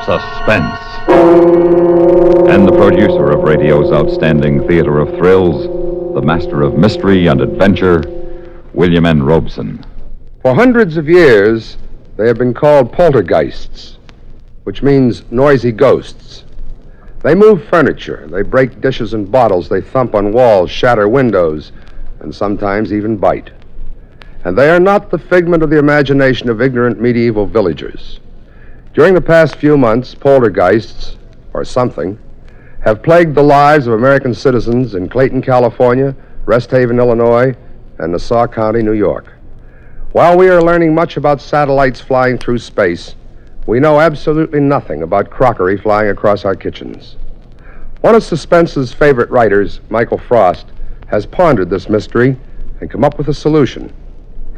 Suspense. And the producer of radio's outstanding theater of thrills, the master of mystery and adventure, William N. Robeson. For hundreds of years, they have been called poltergeists, which means noisy ghosts. They move furniture, they break dishes and bottles, they thump on walls, shatter windows, and sometimes even bite. And they are not the figment of the imagination of ignorant medieval villagers. During the past few months, poltergeists, or something, have plagued the lives of American citizens in Clayton, California, Rest Haven, Illinois, and Nassau County, New York. While we are learning much about satellites flying through space, we know absolutely nothing about crockery flying across our kitchens. One of Suspense's favorite writers, Michael Frost, has pondered this mystery and come up with a solution.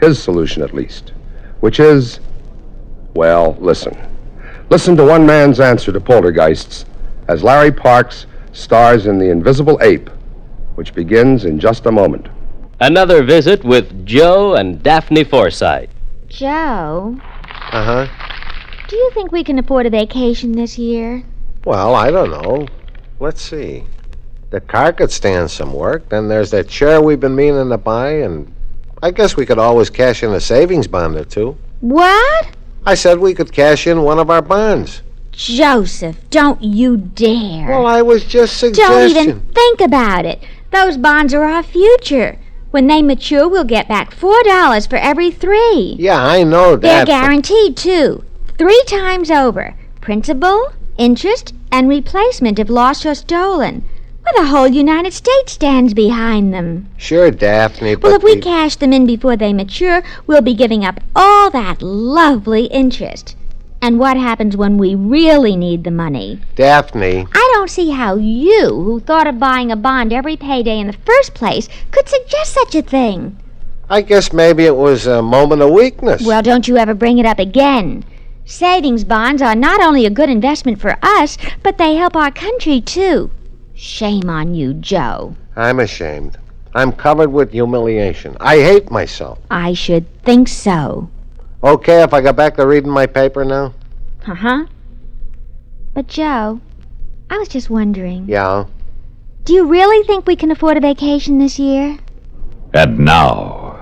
His solution, at least, which is, well, listen. Listen to one man's answer to poltergeists as Larry Parks stars in The Invisible Ape, which begins in just a moment. Another visit with Joe and Daphne Forsythe. Joe? Uh-huh. Do you think we can afford a vacation this year? Well, I don't know. Let's see. The car could stand some work. Then there's that chair we've been meaning to buy, and I guess we could always cash in a savings bond or two. What? I said we could cash in one of our bonds. Joseph, don't you dare. Well, I was just suggesting. Don't even think about it. Those bonds are our future. When they mature, we'll get back $4 for every 3. Yeah, I know They're that. guaranteed, too. 3 times over. Principal, interest, and replacement if lost or stolen. Well, the whole United States stands behind them. Sure, Daphne, but Well, if we cash them in before they mature, we'll be giving up all that lovely interest. And what happens when we really need the money? Daphne. I don't see how you, who thought of buying a bond every payday in the first place, could suggest such a thing. I guess maybe it was a moment of weakness. Well, don't you ever bring it up again. Savings bonds are not only a good investment for us, but they help our country, too. Shame on you, Joe. I'm ashamed. I'm covered with humiliation. I hate myself. I should think so. Okay if I go back to reading my paper now? Uh-huh. But, Joe, I was just wondering. Yeah? Do you really think we can afford a vacation this year? And now,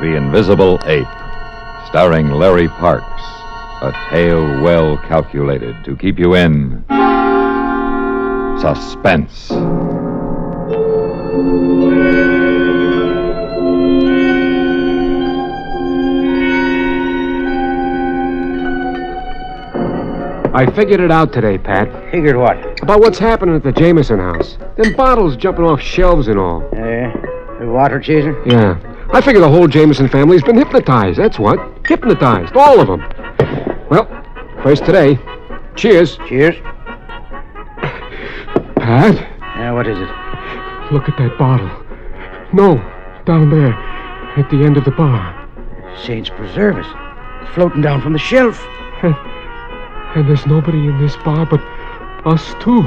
The Invisible Ape, starring Larry Parks. A tale well calculated to keep you in suspense. I figured it out today, Pat. Figured what? About what's happening at the Jameson house. Them bottles jumping off shelves and all. The water chaser? Yeah. I figure the whole Jameson family's been hypnotized, that's what. Hypnotized, all of them. Well, first today. Cheers. Cheers. Pat? Yeah, what is it? Look at that bottle. No, down there, at the end of the bar. Saints preserve us. It's floating down from the shelf. And there's nobody in this bar but us two.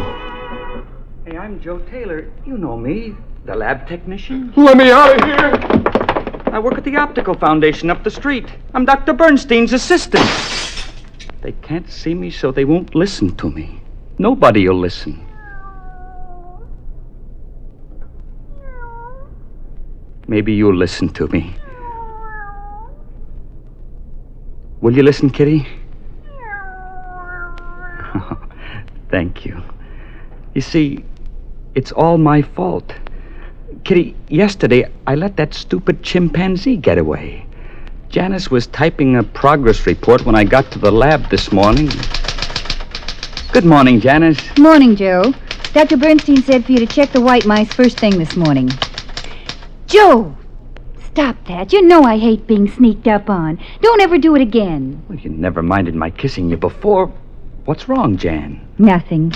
Hey, I'm Joe Taylor. You know me, the lab technician. Let me out of here! I work at the Optical Foundation up the street. I'm Dr. Bernstein's assistant. They can't see me, so they won't listen to me. Nobody'll listen. Maybe you'll listen to me. Will you listen, Kitty? Thank you. You see, it's all my fault. Kitty, yesterday I let that stupid chimpanzee get away. Janice was typing a progress report when I got to the lab this morning. Good morning, Janice. Morning, Joe. Dr. Bernstein said for you to check the white mice first thing this morning. Joe! Stop that. You know I hate being sneaked up on. Don't ever do it again. Well, you never minded my kissing you before. What's wrong, Jan? Nothing.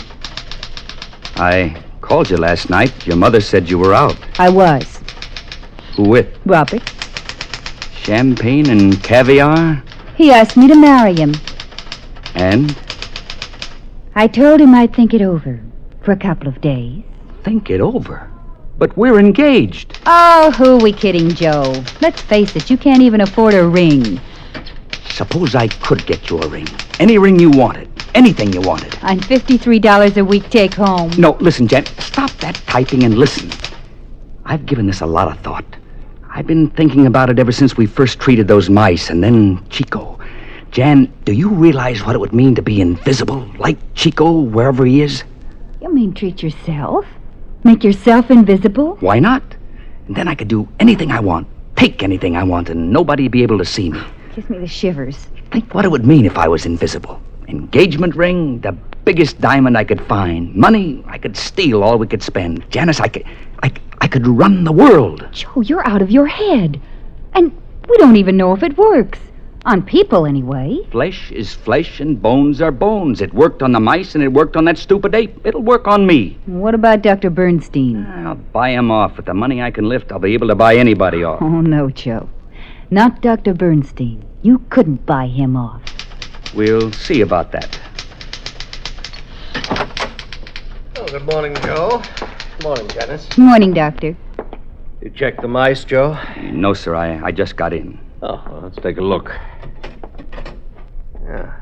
I called you last night. Your mother said you were out. I was. Who with? Robert. Champagne and caviar? He asked me to marry him. And? I told him I'd think it over for a couple of days. Think it over? But we're engaged. Oh, who are we kidding, Joe? Let's face it, you can't even afford a ring. Suppose I could get you a ring. Any ring you wanted. Anything you wanted. On $53 a week take home. No, listen, Jan. Stop that typing and listen. I've given this a lot of thought. I've been thinking about it ever since we first treated those mice, and then Chico. Jan, do you realize what it would mean to be invisible, like Chico, wherever he is? You mean treat yourself? Make yourself invisible? Why not? And then I could do anything I want, take anything I want, and nobody'd be able to see me. Gives me the shivers. Think what it would mean if I was invisible. Engagement ring, the biggest diamond I could find. Money, I could steal all we could spend. Janice, I could run the world. Joe, you're out of your head. And we don't even know if it works. On people, anyway. Flesh is flesh and bones are bones. It worked on the mice and it worked on that stupid ape. It'll work on me. What about Dr. Bernstein? I'll buy him off. With the money I can lift, I'll be able to buy anybody off. Oh, no, Joe. Not Dr. Bernstein. You couldn't buy him off. We'll see about that. Oh, good morning, Joe. Good morning, Janice. Morning, Doctor. You checked the mice, Joe? No, sir. I just got in. Oh, well, let's take a look. Yeah.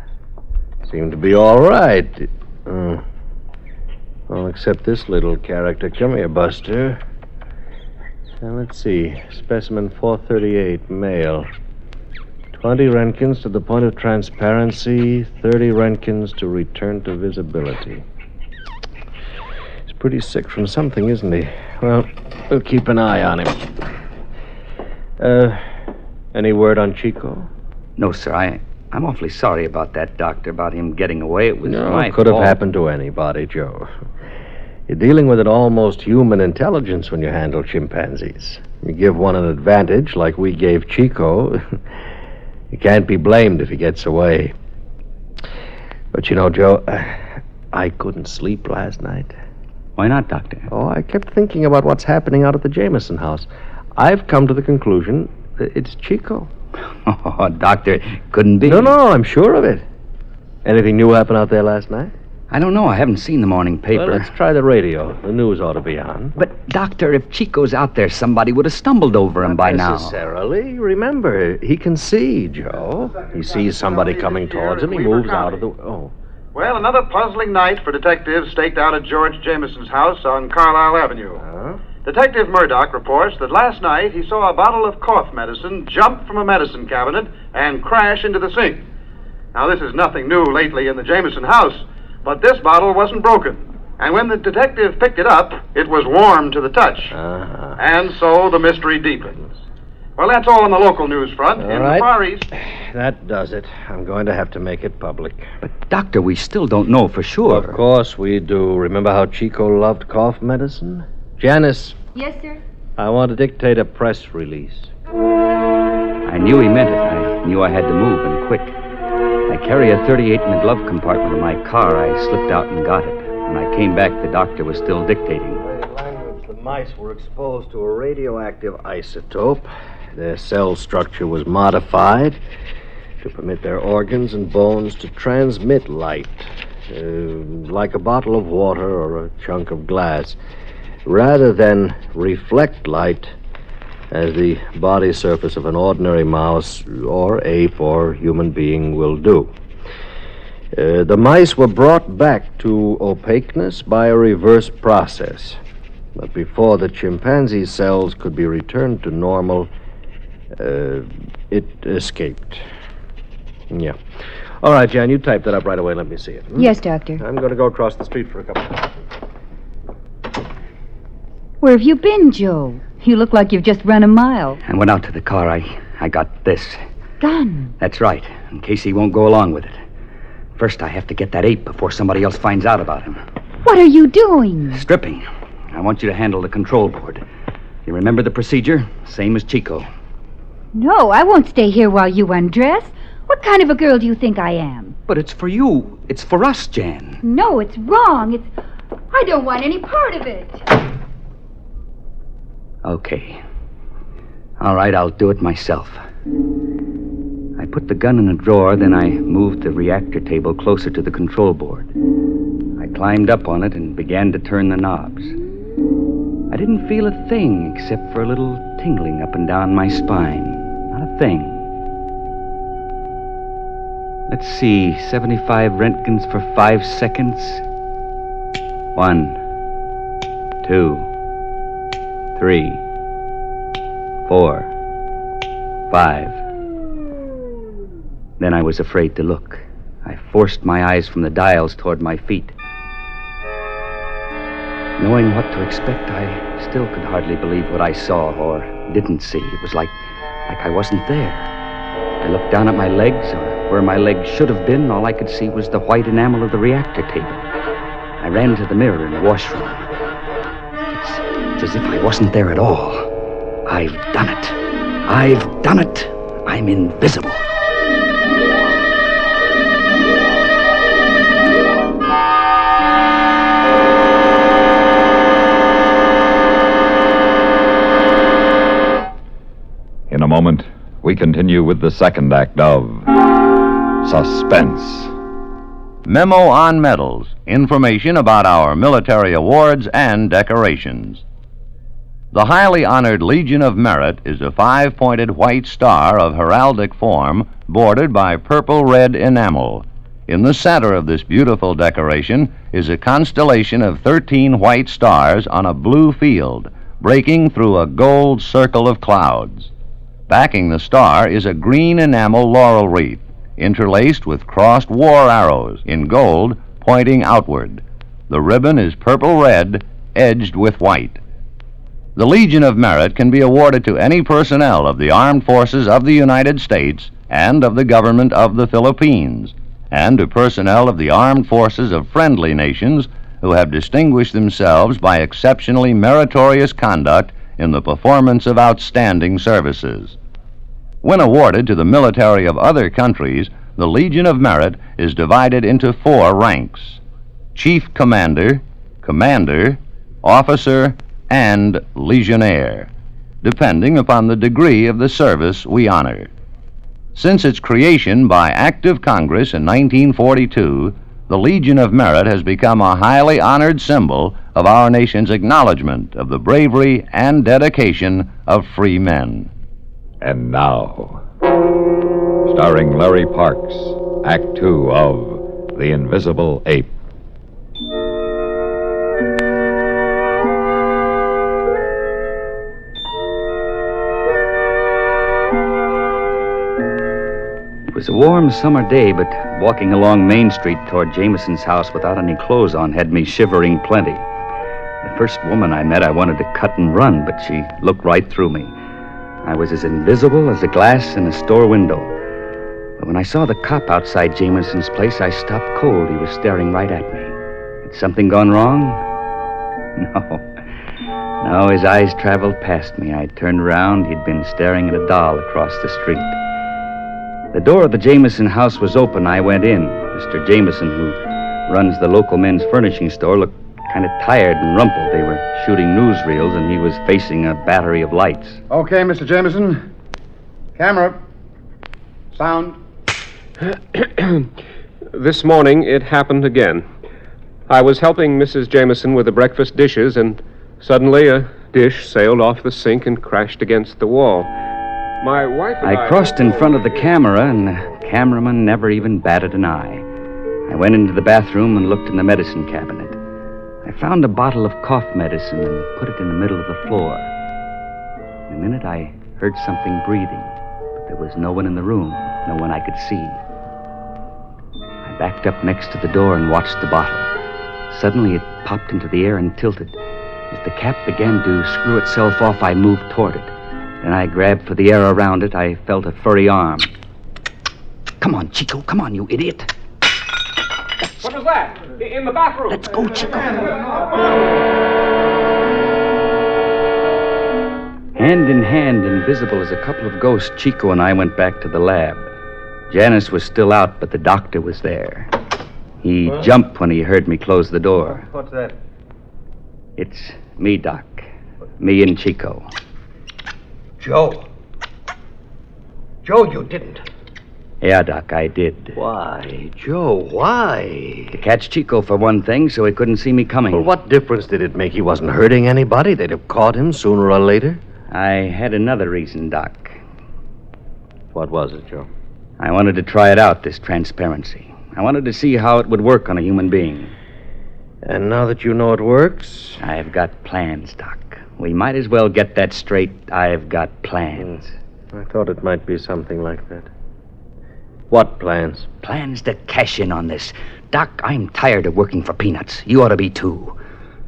Seem to be all right. Well, except this little character. Come here, Buster. Now, let's see. Specimen 438, male. 20 Roentgens to the point of transparency, 30 Roentgens to return to visibility. He's pretty sick from something, isn't he? Well, we'll keep an eye on him. Any word on Chico? No, sir. I'm awfully sorry about that, Doctor, about him getting away. It was my It could have fault. happened to anybody, Joe. You're dealing with an almost human intelligence when you handle chimpanzees. You give one an advantage like we gave Chico. You can't be blamed if he gets away. But you know, Joe, I couldn't sleep last night. Why not, Doctor? Oh, I kept thinking about what's happening out at the Jameson house. I've come to the conclusion that it's Chico. Oh, Doctor, couldn't be. No, I'm sure of it. Anything new happen out there last night? I don't know. I haven't seen the morning paper. Well, let's try the radio. The news ought to be on. But, Doctor, if Chico's out there, somebody would have stumbled over him by now. Not necessarily. Remember, he can see, Joe. He sees somebody coming towards him. He moves out of the... Oh. Well, another puzzling night for detectives staked out at George Jameson's house on Carlisle Avenue. Detective Murdoch reports that last night he saw a bottle of cough medicine jump from a medicine cabinet and crash into the sink. Now, this is nothing new lately in the Jameson house, but this bottle wasn't broken. And when the detective picked it up, it was warm to the touch. And so the mystery deepens. Well, that's all on the local news front. All in right. the Far East... That does it. I'm going to have to make it public. But, Doctor, we still don't know for sure. Of course we do. Remember how Chico loved cough medicine? Janice. Yes, sir? I want to dictate a press release. I knew he meant it. I knew I had to move, and quick. I carry a 38 in the glove compartment of my car. I slipped out and got it. When I came back, the doctor was still dictating. Language. The mice were exposed to a radioactive isotope. Their cell structure was modified to permit their organs and bones to transmit light, like a bottle of water or a chunk of glass, rather than reflect light as the body surface of an ordinary mouse or ape or human being will do. The mice were brought back to opaqueness by a reverse process. But before the chimpanzee cells could be returned to normal, it escaped. Yeah. All right, Jan, you type that up right away. Let me see it. Yes, Doctor. I'm going to go across the street for a couple of minutes. Where have you been, Joe? You look like you've just run a mile. I went out to the car. I got this. Gun. That's right, in case he won't go along with it. First, I have to get that ape before somebody else finds out about him. What are you doing? Stripping. I want you to handle the control board. You remember the procedure? Same as Chico. No, I won't stay here while you undress. What kind of a girl do you think I am? But it's for you. It's for us, Jan. No, it's wrong. I don't want any part of it. Okay. All right, I'll do it myself. I put the gun in a drawer, then I moved the reactor table closer to the control board. I climbed up on it and began to turn the knobs. I didn't feel a thing except for a little tingling up and down my spine. Not a thing. Let's see, 75 Röntgens for 5 seconds. 1, 2, 3, 4, 5. Then I was afraid to look. I forced my eyes from the dials toward my feet. Knowing what to expect, I still could hardly believe what I saw or didn't see. It was like I wasn't there. I looked down at my legs, or where my legs should have been. All I could see was the white enamel of the reactor table. I ran to the mirror in the washroom. It's as if I wasn't there at all. I've done it. I've done it. I'm invisible. In a moment, we continue with the second act of Suspense. Memo on medals. Information about our military awards and decorations. The highly honored Legion of Merit is a 5-pointed white star of heraldic form bordered by purple-red enamel. In the center of this beautiful decoration is a constellation of 13 white stars on a blue field, breaking through a gold circle of clouds. Backing the star is a green enamel laurel wreath, interlaced with crossed war arrows in gold pointing outward. The ribbon is purple-red, edged with white. The Legion of Merit can be awarded to any personnel of the Armed Forces of the United States and of the Government of the Philippines, and to personnel of the Armed Forces of friendly nations who have distinguished themselves by exceptionally meritorious conduct in the performance of outstanding services. When awarded to the military of other countries, the Legion of Merit is divided into 4 ranks: Chief Commander, Commander, Officer, and Legionnaire, depending upon the degree of the service we honor. Since its creation by Act of Congress in 1942, the Legion of Merit has become a highly honored symbol of our nation's acknowledgement of the bravery and dedication of free men. And now, starring Larry Parks, Act 2 of The Invisible Ape. It was a warm summer day, but walking along Main Street toward Jameson's house without any clothes on had me shivering plenty. The first woman I met, I wanted to cut and run, but she looked right through me. I was as invisible as a glass in a store window. But when I saw the cop outside Jameson's place, I stopped cold. He was staring right at me. Had something gone wrong? No, his eyes traveled past me. I turned around. He'd been staring at a doll across the street. The door of the Jameson house was open. I went in. Mr. Jameson, who runs the local men's furnishing store, looked kind of tired and rumpled. They were shooting newsreels, and he was facing a battery of lights. Okay, Mr. Jameson. Camera. Sound. This morning, it happened again. I was helping Mrs. Jameson with the breakfast dishes, and suddenly a dish sailed off the sink and crashed against the wall. My wife and I crossed in front of the camera, and the cameraman never even batted an eye. I went into the bathroom and looked in the medicine cabinet. I found a bottle of cough medicine and put it in the middle of the floor. In a minute, I heard something breathing, but there was no one in the room, no one I could see. I backed up next to the door and watched the bottle. Suddenly, it popped into the air and tilted. As the cap began to screw itself off, I moved toward it. Then I grabbed for the air around it. I felt a furry arm. Come on, Chico. Come on, you idiot. What was that? In the bathroom. Let's go, Chico. Hand in hand, invisible as a couple of ghosts, Chico and I went back to the lab. Janice was still out, but the doctor was there. He jumped when he heard me close the door. What's that? It's me, Doc. Me and Chico. Joe. Joe, you didn't. Yeah, Doc, I did. Why, Joe, why? To catch Chico, for one thing, so he couldn't see me coming. Well, what difference did it make? He wasn't hurting anybody. They'd have caught him sooner or later. I had another reason, Doc. What was it, Joe? I wanted to try it out, this transparency. I wanted to see how it would work on a human being. And now that you know it works? I've got plans, Doc. We might as well get that straight. I've got plans. I thought it might be something like that. What plans? Plans to cash in on this. Doc, I'm tired of working for peanuts. You ought to be, too.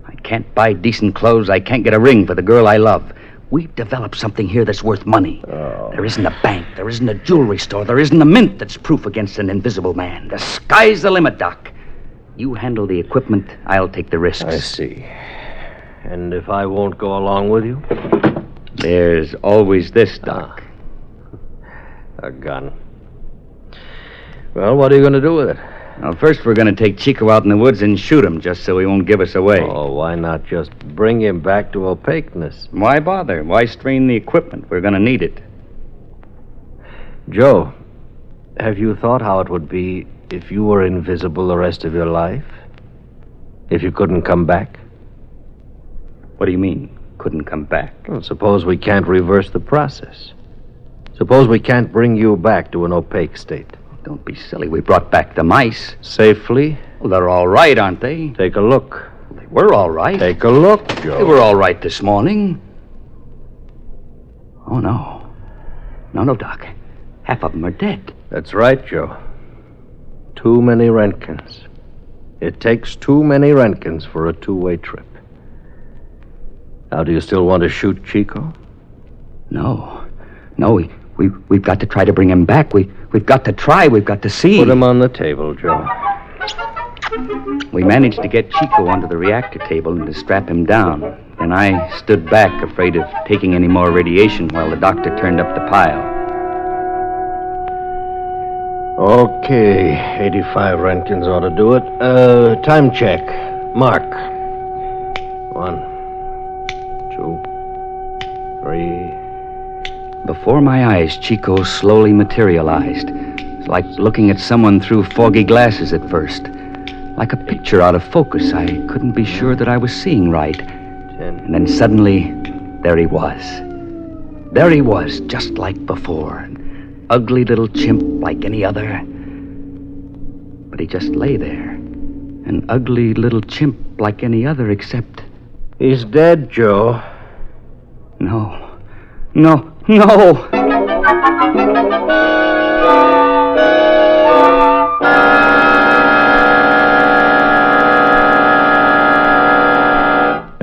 I can't buy decent clothes. I can't get a ring for the girl I love. We've developed something here that's worth money. Oh. There isn't a bank. There isn't a jewelry store. There isn't a mint that's proof against an invisible man. The sky's the limit, Doc. You handle the equipment. I'll take the risks. I see. And if I won't go along with you? There's always this, Doc. A gun. Well, what are you going to do with it? Well, first we're going to take Chico out in the woods and shoot him just so he won't give us away. Oh, why not just bring him back to opaqueness? Why bother? Why strain the equipment? We're going to need it. Joe, have you thought how it would be if you were invisible the rest of your life? If you couldn't come back? What do you mean, couldn't come back? Well, suppose we can't reverse the process. Suppose we can't bring you back to an opaque state. Don't be silly. We brought back the mice. Safely? Well, they're all right, aren't they? Take a look. They were all right. Take a look, Joe. They were all right this morning. Oh, no. No, Doc. Half of them are dead. That's right, Joe. Too many Roentgens. It takes too many Roentgens for a two-way trip. Now, do you still want to shoot Chico? No, we've got to try to bring him back. We've got to try. We've got to see. Put him on the table, Joe. We managed to get Chico onto the reactor table and to strap him down. And I stood back, afraid of taking any more radiation while the doctor turned up the pile. Okay, 85 Roentgens ought to do it. Time check. Mark. 1, 2, 3. Before my eyes, Chico slowly materialized. It's like looking at someone through foggy glasses at first. Like a picture out of focus. I couldn't be sure that I was seeing right. 10. And then suddenly, there he was. There he was, just like before. An ugly little chimp like any other. But he just lay there. An ugly little chimp like any other, except... He's dead, Joe. No. In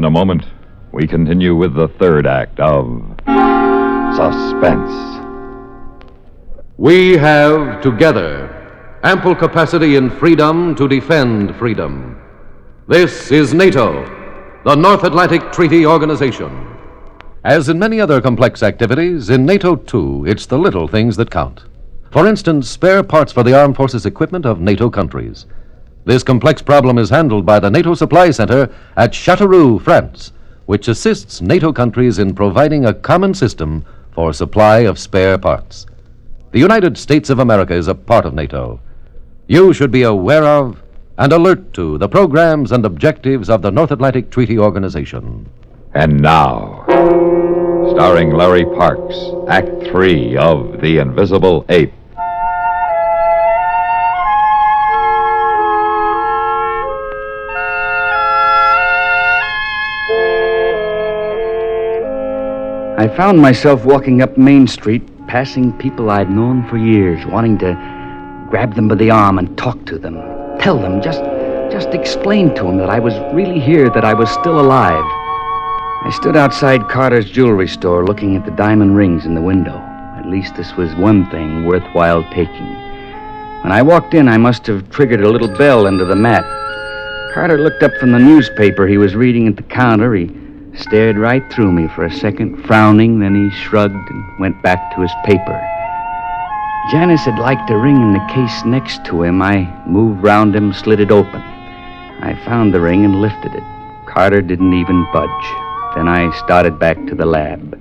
a moment, we continue with the third act of Suspense. We have together ample capacity and freedom to defend freedom. This is NATO, the North Atlantic Treaty Organization. As in many other complex activities, in NATO, too, it's the little things that count. For instance, spare parts for the armed forces equipment of NATO countries. This complex problem is handled by the NATO Supply Center at Châteauroux, France, which assists NATO countries in providing a common system for supply of spare parts. The United States of America is a part of NATO. You should be aware of and alert to the programs and objectives of the North Atlantic Treaty Organization. And now, starring Larry Parks, Act 3 of The Invisible Ape. I found myself walking up Main Street, passing people I'd known for years, wanting to grab them by the arm and talk to them. Tell them, just explain to them that I was really here, that I was still alive. I stood outside Carter's jewelry store looking at the diamond rings in the window. At least this was one thing worthwhile taking. When I walked in, I must have triggered a little bell into the mat. Carter looked up from the newspaper he was reading at the counter. He stared right through me for a second, frowning, then he shrugged and went back to his paper. Janice had liked a ring in the case next to him. I moved round him, slid it open. I found the ring and lifted it. Carter didn't even budge. Then I started back to the lab.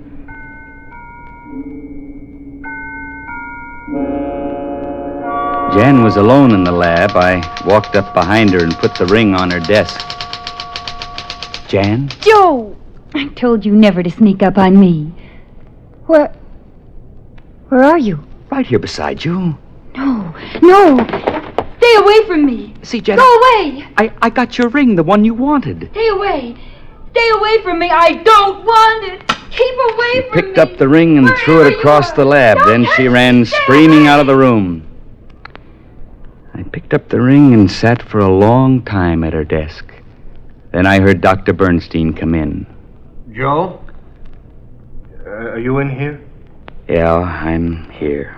Jan was alone in the lab, I walked up behind her and put the ring on her desk. Jan? Joe! I told you never to sneak up on me. Where are you? Right here beside you. No. Stay away from me. See, Jan... Go away. I got your ring, the one you wanted. Stay away. Stay away from me. I don't want it. Keep away from me. Picked up the ring and threw it across the lab. Then she ran screaming out of the room. I picked up the ring and sat for a long time at her desk. Then I heard Dr. Bernstein come in. Joe? Are you in here? Yeah, I'm here.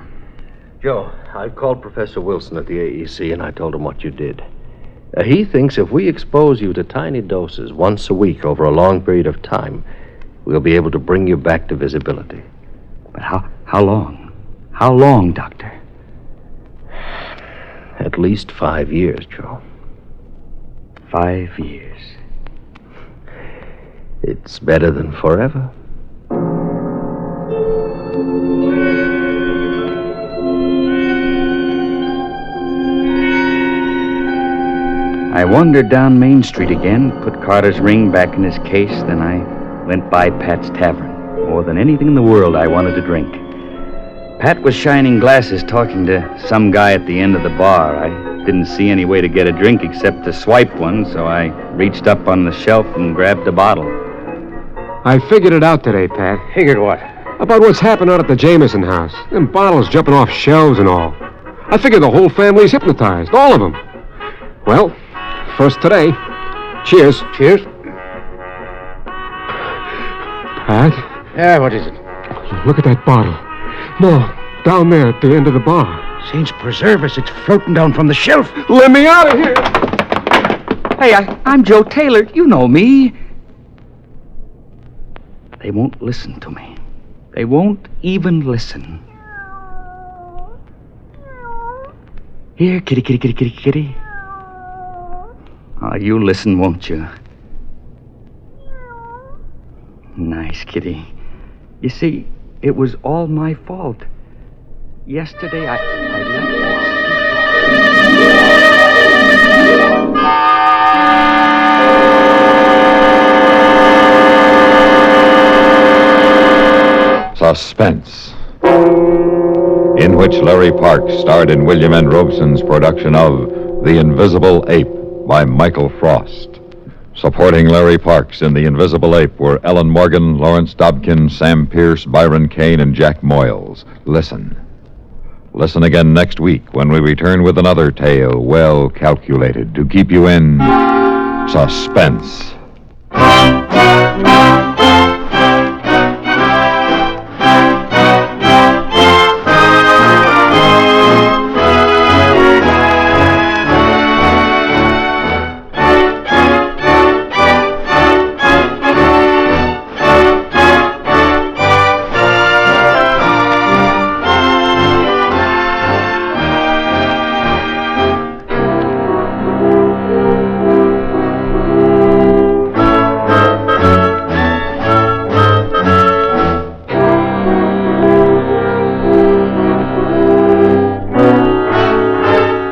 Joe, I called Professor Wilson at the AEC and I told him what you did. He thinks if we expose you to tiny doses once a week over a long period of time, we'll be able to bring you back to visibility. But how long? How long, Doctor? At least 5 years, Joe. 5 years. It's better than forever. I wandered down Main Street again, put Carter's ring back in his case, then I went by Pat's Tavern. More than anything in the world, I wanted to drink. Pat was shining glasses talking to some guy at the end of the bar. I didn't see any way to get a drink except to swipe one, so I reached up on the shelf and grabbed a bottle. I figured it out today, Pat. Figured what? About what's happened out at the Jameson house. Them bottles jumping off shelves and all. I figured the whole family's hypnotized, all of them. Well, first today. Cheers. Cheers. Pat? Yeah, what is it? Look at that bottle. No, down there at the end of the bar. Saints preserve us, it's floating down from the shelf. Let me out of here! Hey, I'm Joe Taylor. You know me. They won't listen to me. They won't even listen. Here, kitty, kitty, kitty, kitty, kitty. Oh, you listen, won't you? Nice kitty. You see, it was all my fault. Yesterday, I Suspense, in which Larry Parks starred in William N. Robeson's production of The Invisible Ape by Michael Frost. Supporting Larry Parks in The Invisible Ape were Ellen Morgan, Lawrence Dobkin, Sam Pierce, Byron Kane, and Jack Moyles. Listen. Listen again next week when we return with another tale well calculated to keep you in suspense.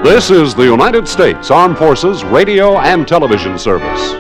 This is the United States Armed Forces Radio and Television Service.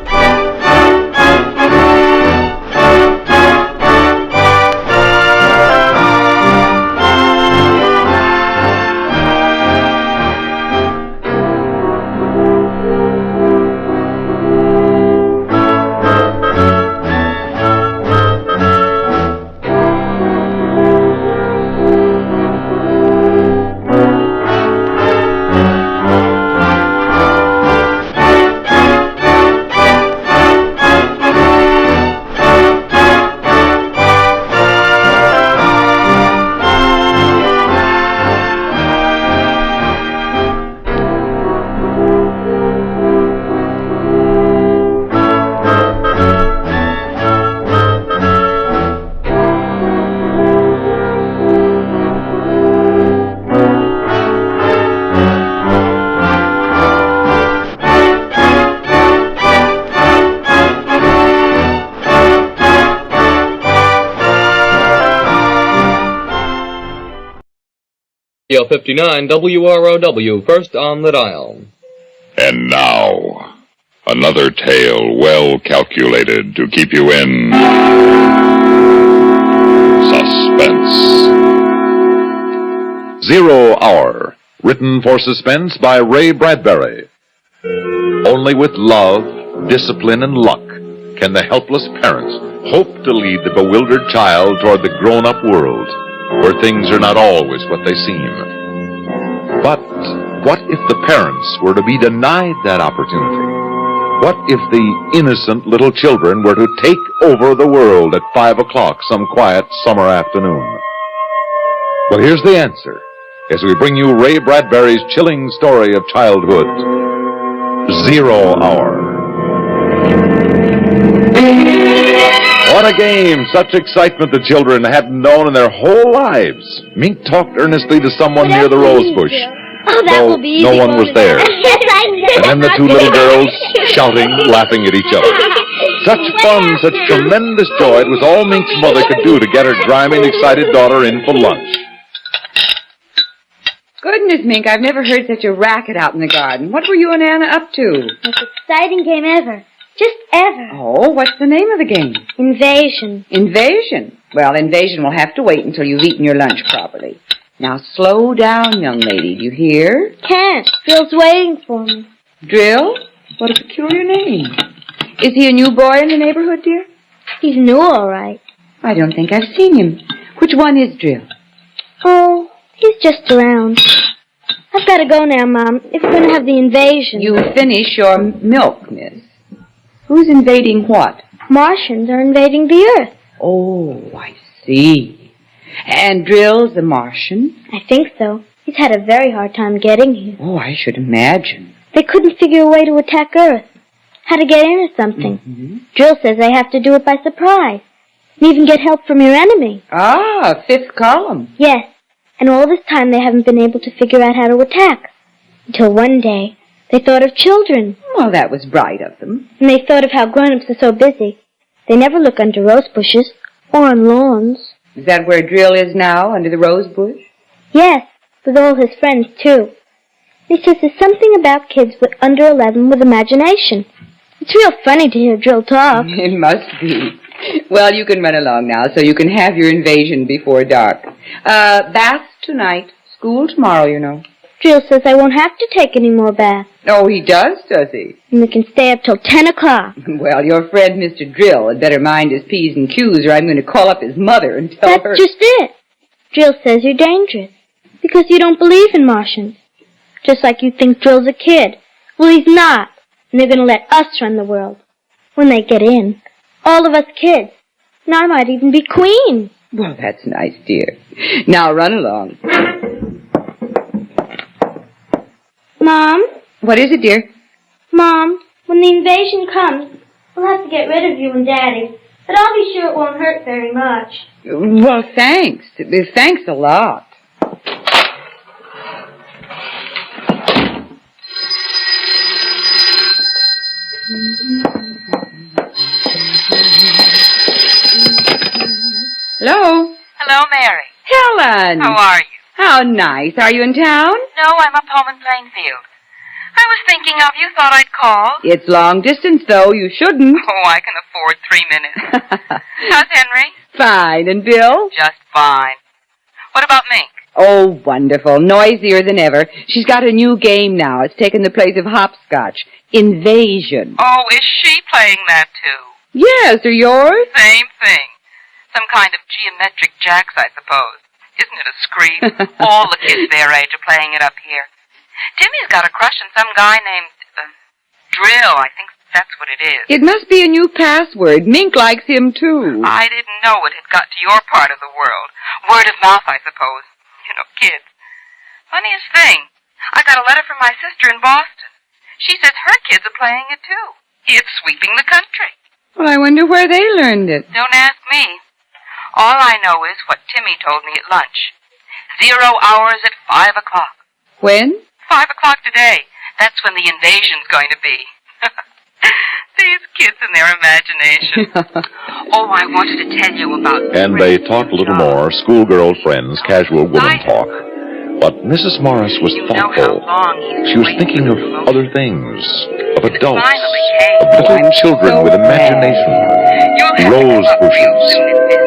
PL59 WROW, first on the dial. And now, another tale well calculated to keep you in suspense. 0 Hour, written for suspense by Ray Bradbury. Only with love, discipline, and luck can the helpless parents hope to lead the bewildered child toward the grown-up world, where things are not always what they seem. But what if the parents were to be denied that opportunity? What if the innocent little children were to take over the world at 5 o'clock some quiet summer afternoon? Well, here's the answer as we bring you Ray Bradbury's chilling story of childhood, 0 Hour. What a game! Such excitement the children hadn't known in their whole lives. Mink talked earnestly to someone near the rose bush. Oh, that will be easy. No one was there. Yes, I know. And then the two little girls shouting, laughing at each other. Such fun, such tremendous joy. It was all Mink's mother could do to get her grimy and excited daughter in for lunch. Goodness, Mink, I've never heard such a racket out in the garden. What were you and Anna up to? Most exciting game ever. Just ever. Oh, what's the name of the game? Invasion. Invasion? Well, Invasion will have to wait until you've eaten your lunch properly. Now, slow down, young lady. Do you hear? Can't. Bill's waiting for me. Drill? What a peculiar name. Is he a new boy in the neighborhood, dear? He's new, all right. I don't think I've seen him. Which one is Drill? Oh, he's just around. I've got to go now, Mom, if we're going to have the invasion. You finish your milk, miss. Who's invading what? Martians are invading the Earth. Oh, I see. And Drill's a Martian? I think so. He's had a very hard time getting here. Oh, I should imagine. They couldn't figure a way to attack Earth. How to get in or something. Mm-hmm. Drill says they have to do it by surprise. And even get help from your enemy. Ah, fifth column. Yes. And all this time they haven't been able to figure out how to attack. Until one day, they thought of children. Well, that was bright of them. And they thought of how grown-ups are so busy. They never look under rose bushes or on lawns. Is that where Drill is now, under the rose bush? Yes, with all his friends, too. He says there's something about kids under 11 with imagination. It's real funny to hear Drill talk. It must be. Well, you can run along now so you can have your invasion before dark. Baths tonight. School tomorrow, you know. Drill says I won't have to take any more baths. Oh, he does he? And we can stay up till 10 o'clock. Well, your friend Mr. Drill had better mind his P's and Q's or I'm going to call up his mother and tell her... That's just it. Drill says you're dangerous because you don't believe in Martians. Just like you think Drill's a kid. Well, he's not. And they're going to let us run the world. When they get in. All of us kids. And I might even be queen. Well, that's nice, dear. Now run along. Mom? What is it, dear? Mom, when the invasion comes, we'll have to get rid of you and Daddy. But I'll be sure it won't hurt very much. Well, thanks. Thanks a lot. Hello? Hello, Mary. Helen! How are you? How nice. Are you in town? No, I'm up home in Plainfield. I was thinking of you, thought I'd call. It's long distance, though. You shouldn't. Oh, I can afford 3 minutes. How's Henry? Fine. And Bill? Just fine. What about Mink? Oh, wonderful. Noisier than ever. She's got a new game now. It's taken the place of hopscotch. Invasion. Oh, is she playing that, too? Yes, are yours? Same thing. Some kind of geometric jacks, I suppose. Isn't it a scream? All the kids their age are playing it up here. Timmy's got a crush on some guy named Drill. I think that's what it is. It must be a new password. Mink likes him, too. I didn't know it had got to your part of the world. Word of mouth, I suppose. You know, kids. Funniest thing, I got a letter from my sister in Boston. She says her kids are playing it, too. It's sweeping the country. Well, I wonder where they learned it. Don't ask me. All I know is what Timmy told me at lunch. 0 hours at 5 o'clock. When? 5 o'clock today. That's when the invasion's going to be. These kids and their imagination. Oh, I wanted to tell you about... And they talked a little more, schoolgirl friends, casual woman talk. But Mrs. Morris was thoughtful. She was thinking of other things, of adults, of little children with imagination, rose bushes,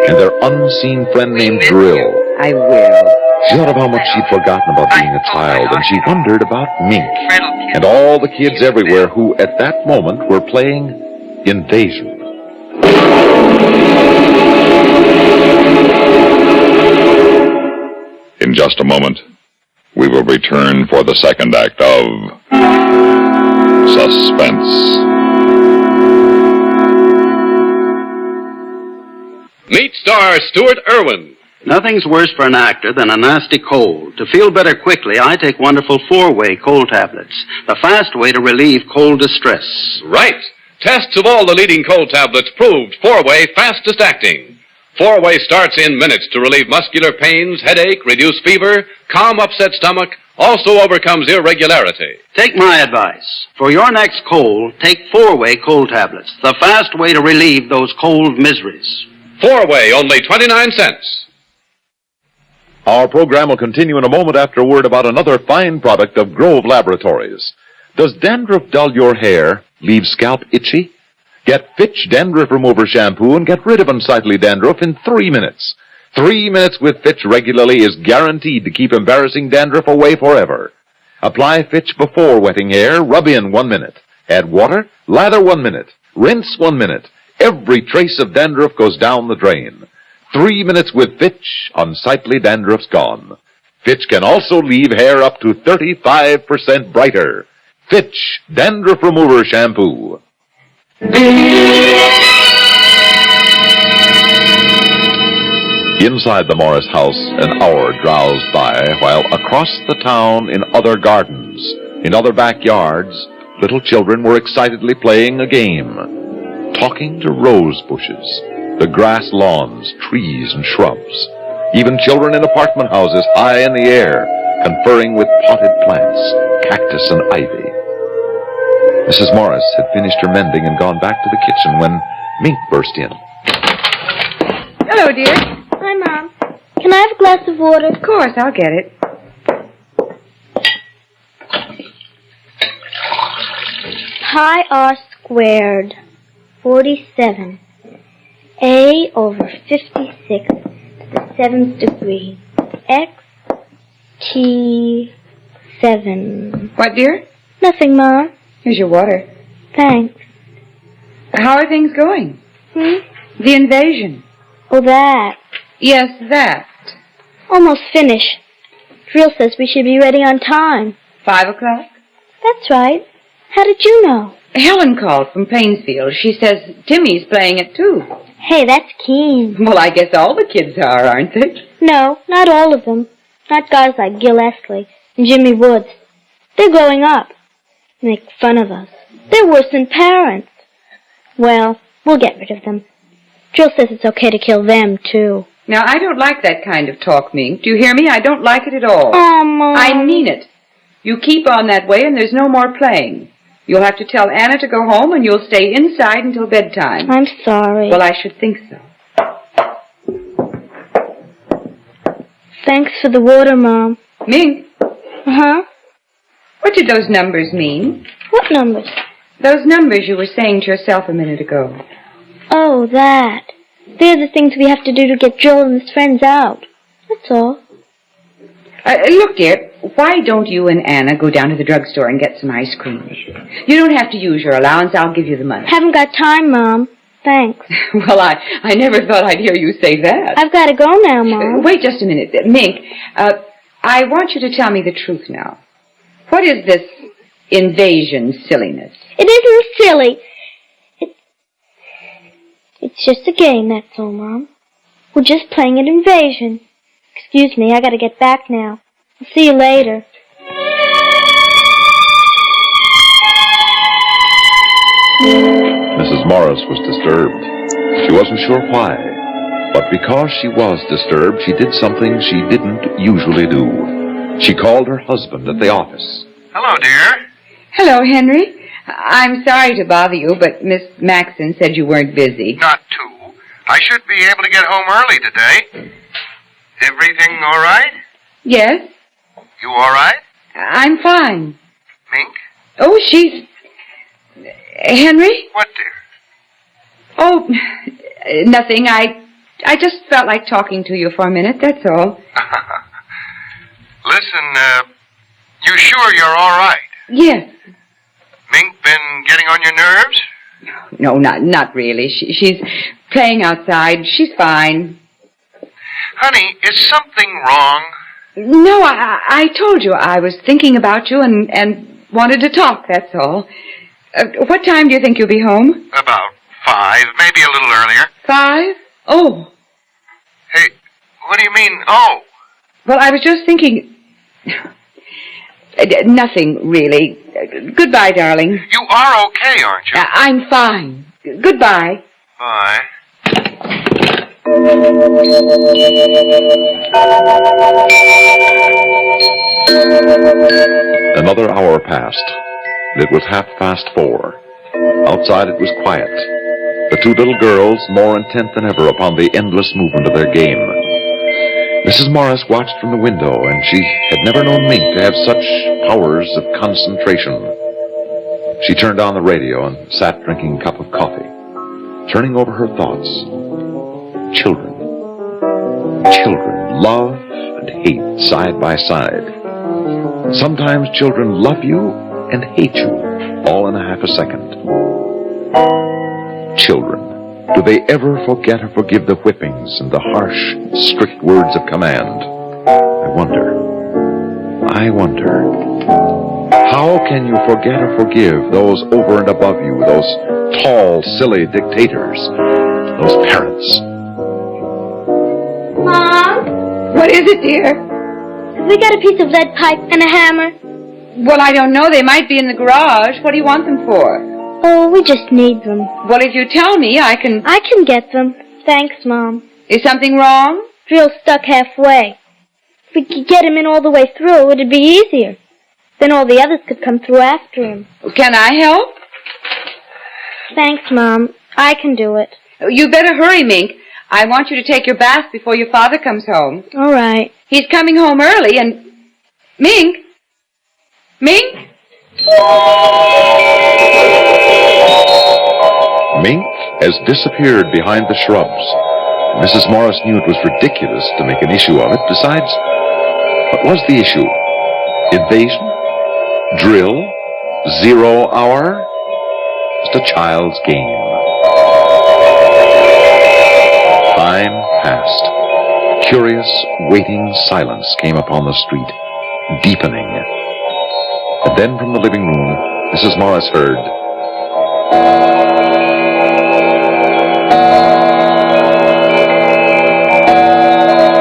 and their unseen friend named Drill. I will. She thought of how much she'd forgotten about being a child, and she wondered about Mink and all the kids everywhere who, at that moment, were playing Invasion. In just a moment, we will return for the second act of Suspense. Meet star Stuart Irwin. Nothing's worse for an actor than a nasty cold. To feel better quickly, I take wonderful 4-way cold tablets, the fast way to relieve cold distress. Right. Tests of all the leading cold tablets proved 4-way fastest acting. 4-way starts in minutes to relieve muscular pains, headache, reduce fever, calm upset stomach, also overcomes irregularity. Take my advice. For your next cold, take 4-way cold tablets, the fast way to relieve those cold miseries. 4-way, only 29 cents. Our program will continue in a moment after a word about another fine product of Grove Laboratories. Does dandruff dull your hair, leave scalp itchy? Get Fitch Dandruff Remover Shampoo and get rid of unsightly dandruff in 3 minutes. 3 minutes with Fitch regularly is guaranteed to keep embarrassing dandruff away forever. Apply Fitch before wetting hair, rub in 1 minute. Add water, lather 1 minute. Rinse 1 minute. Every trace of dandruff goes down the drain. 3 minutes with Fitch, unsightly dandruff's gone. Fitch can also leave hair up to 35% brighter. Fitch Dandruff Remover Shampoo. Inside the Morris house, an hour drowsed by, while across the town in other gardens, in other backyards, little children were excitedly playing a game. Talking to rose bushes, the grass lawns, trees, and shrubs. Even children in apartment houses high in the air, conferring with potted plants, cactus, and ivy. Mrs. Morris had finished her mending and gone back to the kitchen when Mink burst in. Hello, dear. Hi, Mom. Can I have a glass of water? Of course, I'll get it. Pi r squared, 47. A over 56 to the 7th degree. X, T, 7. What, dear? Nothing, Mom. Here's your water. Thanks. How are things going? The invasion. Oh, that. Yes, that. Almost finished. Drill says we should be ready on time. 5 o'clock? That's right. How did you know? Helen called from Painesfield. She says Timmy's playing it, too. Hey, that's keen. Well, I guess all the kids are, aren't they? No, not all of them. Not guys like Gil Esley and Jimmy Woods. They're growing up. Make fun of us. They're worse than parents. Well, we'll get rid of them. Drill says it's okay to kill them, too. Now, I don't like that kind of talk, Mink. Do you hear me? I don't like it at all. Oh, Mom. I mean it. You keep on that way and there's no more playing. You'll have to tell Anna to go home and you'll stay inside until bedtime. I'm sorry. Well, I should think so. Thanks for the water, Mom. Mink? Uh-huh. What did those numbers mean? What numbers? Those numbers you were saying to yourself a minute ago. Oh, that. They're the things we have to do to get Joel and his friends out. That's all. Look, dear, why don't you and Anna go down to the drugstore and get some ice cream? You don't have to use your allowance. I'll give you the money. Haven't got time, Mom. Thanks. Well, I never thought I'd hear you say that. I've got to go now, Mom. Wait just a minute. Mink, I want you to tell me the truth now. What is this invasion silliness? It isn't silly. It's just a game, that's all, Mom. We're just playing an invasion. Excuse me, I gotta get back now. I'll see you later. Mrs. Morris was disturbed. She wasn't sure why, but because she was disturbed, she did something she didn't usually do. She called her husband at the office. Hello, dear. Hello, Henry. I'm sorry to bother you, but Miss Maxon said you weren't busy. Not too. I should be able to get home early today. Everything all right? Yes. You all right? I'm fine. Mink? Oh, she's... Henry? What, dear? Oh, nothing. I just felt like talking to you for a minute, that's all. Listen, you sure you're all right? Yes. Mink been getting on your nerves? No, not really. She's playing outside. She's fine. Honey, is something wrong? No, I told you I was thinking about you and wanted to talk, that's all. What time do you think you'll be home? About 5, maybe a little earlier. 5? Oh. Hey, what do you mean, oh? Well, I was just thinking... Nothing, really. Goodbye, darling. You are okay, aren't you? I'm fine. Goodbye. Bye. Another hour passed. It was 4:30. Outside it was quiet. The two little girls more intent than ever upon the endless movement of their game. Mrs. Morris watched from the window, and she had never known Mink to have such powers of concentration. She turned on the radio and sat drinking a cup of coffee, turning over her thoughts. Children. Children love and hate side by side. Sometimes children love you and hate you all in a second. Children. Do they ever forget or forgive the whippings and the harsh, strict words of command? I wonder. How can you forget or forgive those over and above you, those tall, silly dictators, those parents? Mom? What is it, dear? Have we got a piece of lead pipe and a hammer? Well, I don't know. They might be in the garage. What do you want them for? Oh, we just need them. Well, if you tell me, I can get them. Thanks, Mom. Is something wrong? Drill's stuck halfway. If we could get him in all the way through, it'd be easier. Then all the others could come through after him. Can I help? Thanks, Mom. I can do it. You better hurry, Mink. I want you to take your bath before your father comes home. All right. He's coming home early, and... Mink? Mink? Mink has disappeared behind the shrubs. Mrs. Morris knew it was ridiculous to make an issue of it. Besides, what was the issue? Invasion? Drill? 0 hour? Just a child's game. Time passed. Curious, waiting silence came upon the street, deepening. And then from the living room, Mrs. Morris heard...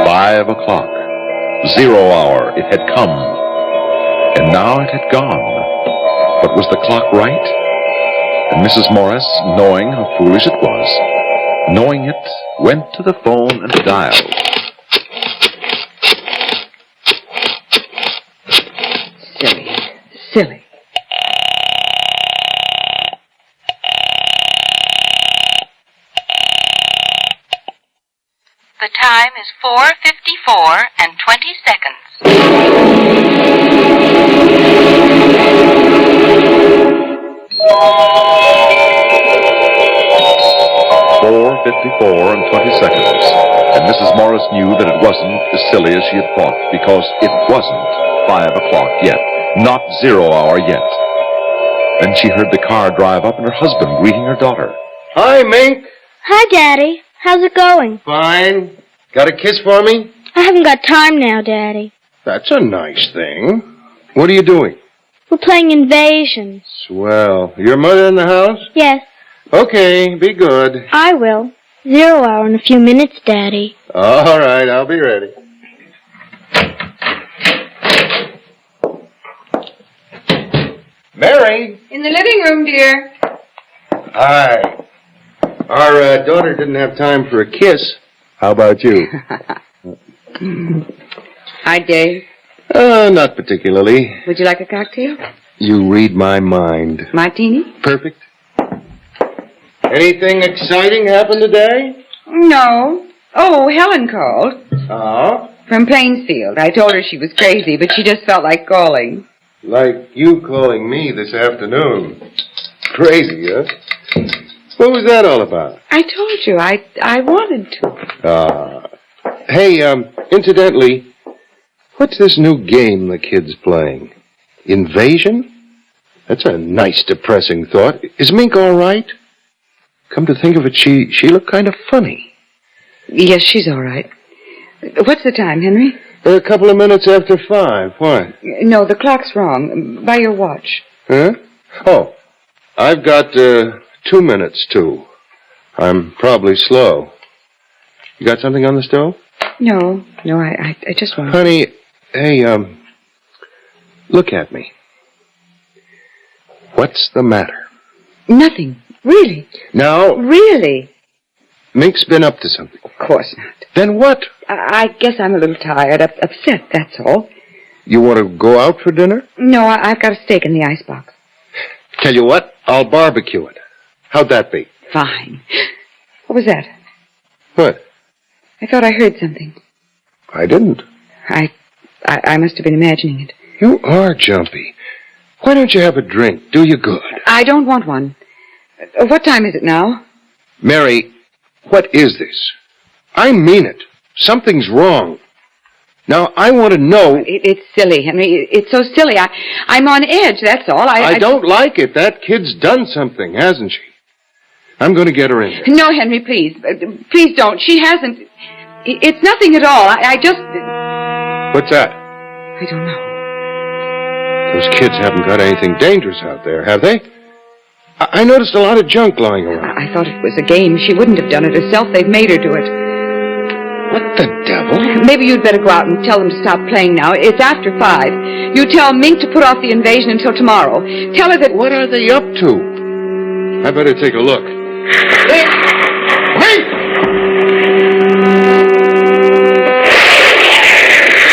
5 o'clock. 0 hour. It had come. And now it had gone. But was the clock right? And Mrs. Morris, knowing how foolish it was, knowing it, went to the phone and dialed. Silly. The time is 4:54 and 20 seconds. 4:54 and 20 seconds. And Mrs. Morris knew that it wasn't as silly as she had thought, because it wasn't 5 o'clock yet. Not 0 hour yet. Then she heard the car drive up and her husband greeting her daughter. Hi, Mink. Hi, Daddy. How's it going? Fine. Got a kiss for me? I haven't got time now, Daddy. That's a nice thing. What are you doing? We're playing Invasion. Swell. Your mother in the house? Yes, Okay, be good. I will. 0 hour in a few minutes, Daddy. All right, I'll be ready. Mary! In the living room, dear. Hi. Our daughter didn't have time for a kiss. How about you? Hi, Dave. Not particularly. Would you like a cocktail? You read my mind. Martini? Perfect. Anything exciting happened today? No. Oh, Helen called. Oh? From Plainsfield. I told her she was crazy, but she just felt like calling. Like you calling me this afternoon. Crazy, huh? What was that all about? I told you. I wanted to. Hey, incidentally, what's this new game the kid's playing? Invasion? That's a nice, depressing thought. Is Mink all right? Come to think of it, she looked kind of funny. Yes, she's all right. What's the time, Henry? A couple of minutes after 5. Why? No, the clock's wrong. By your watch. Huh? Oh, I've got 2 minutes, too. I'm probably slow. You got something on the stove? No, I just want... Honey, hey, look at me. What's the matter? Nothing. Really? No. Really? Mink's been up to something. Of course not. Then what? I guess I'm a little tired, upset, that's all. You want to go out for dinner? No, I've got a steak in the icebox. Tell you what, I'll barbecue it. How'd that be? Fine. What was that? What? I thought I heard something. I didn't. I must have been imagining it. You are jumpy. Why don't you have a drink? Do you good. I don't want one. What time is it now? Mary, what is this? I mean it. Something's wrong. Now, I want to know... It's silly, Henry. It's so silly. I'm on edge, that's all. I don't like it. That kid's done something, hasn't she? I'm going to get her in there. No, Henry, please. Please don't. She hasn't... It's nothing at all. I just... What's that? I don't know. Those kids haven't got anything dangerous out there, have they? I noticed a lot of junk lying around. I thought it was a game. She wouldn't have done it herself. They've made her do it. What the devil? Maybe you'd better go out and tell them to stop playing now. It's after 5. You tell Mink to put off the invasion until tomorrow. Tell her that... What are they up to? I better take a look. Mink! Mink!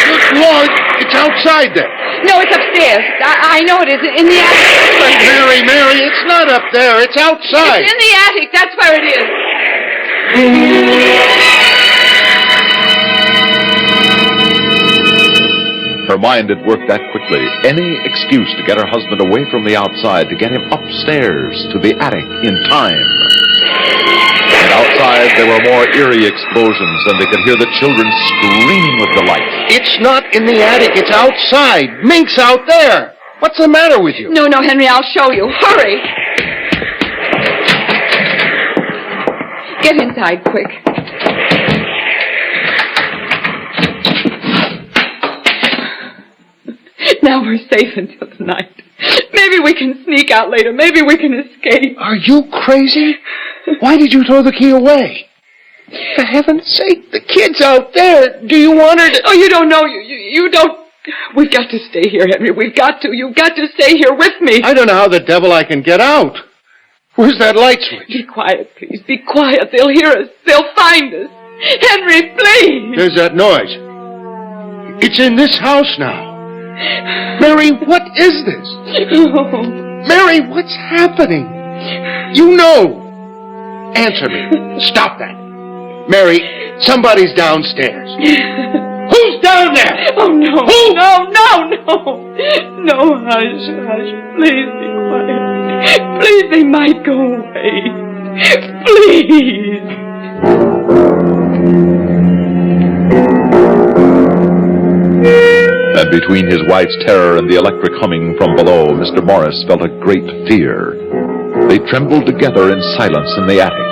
Good Lord, it's outside there. No, it's upstairs. I know it is. In the attic. Mary, it's not up there. It's outside. It's in the attic. That's where it is. Her mind had worked that quickly. Any excuse to get her husband away from the outside, to get him upstairs to the attic in time. And outside, there were more eerie explosions, and they could hear the children screaming with delight. It's not in the attic. It's outside. Mink's out there. What's the matter with you? No, Henry, I'll show you. Hurry. Get inside, quick. Now we're safe until tonight. Maybe we can sneak out later. Maybe we can escape. Are you crazy? Why did you throw the key away? For heaven's sake, the kid's out there. Do you want her to... Oh, you don't know. You don't... We've got to stay here, Henry. We've got to. You've got to stay here with me. I don't know how the devil I can get out. Where's that light switch? Be quiet, please. Be quiet. They'll hear us. They'll find us. Henry, please. There's that noise. It's in this house now. Mary, what is this? Oh. Mary, what's happening? You know. Answer me. Stop that. Mary, somebody's downstairs. Who's down there? Oh, no. Who? No. No, hush. Please be quiet. Please, they might go away. Please. And between his wife's terror and the electric humming from below, Mr. Morris felt a great fear. They trembled together in silence in the attic.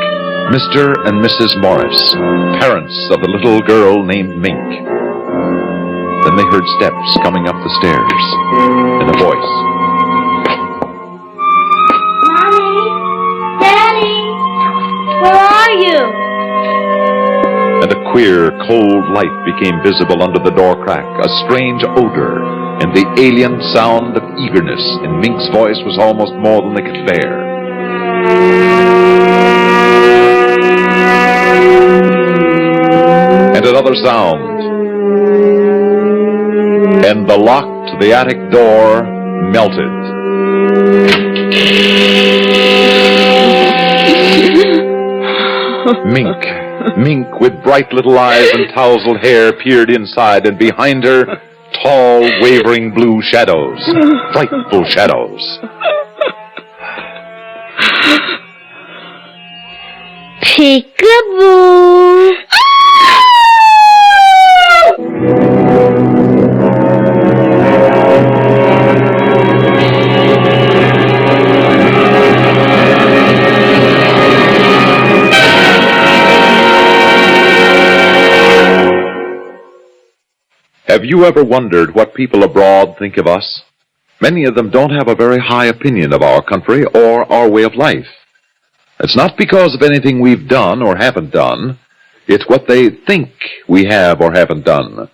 Mr. and Mrs. Morris, parents of a little girl named Mink. Then they heard steps coming up the stairs, and a voice. Mommy! Daddy! Where are you? And a queer, cold light became visible under the door crack, a strange odor, and the alien sound of eagerness in Mink's voice was almost more than they could bear. And another sound. And the lock to the attic door melted. Mink Mink with bright little eyes and tousled hair peered inside, and behind her, tall, wavering blue shadows. Frightful shadows. Peekaboo! Have you ever wondered what people abroad think of us? Many of them don't have a very high opinion of our country or our way of life. It's not because of anything we've done or haven't done. It's what they think we have or haven't done.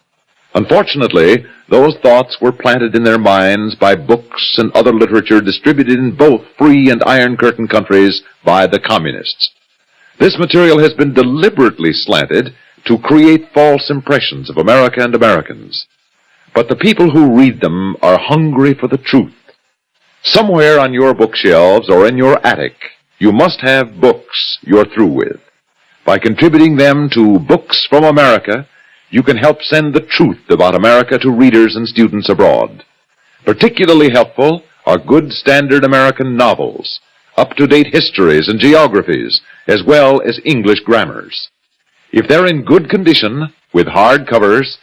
Unfortunately, those thoughts were planted in their minds by books and other literature distributed in both free and Iron Curtain countries by the communists. This material has been deliberately slanted to create false impressions of America and Americans. But the people who read them are hungry for the truth. Somewhere on your bookshelves or in your attic, you must have books you're through with. By contributing them to Books from America, you can help send the truth about America to readers and students abroad. Particularly helpful are good standard American novels, up-to-date histories and geographies, as well as English grammars. If they're in good condition, with hard covers,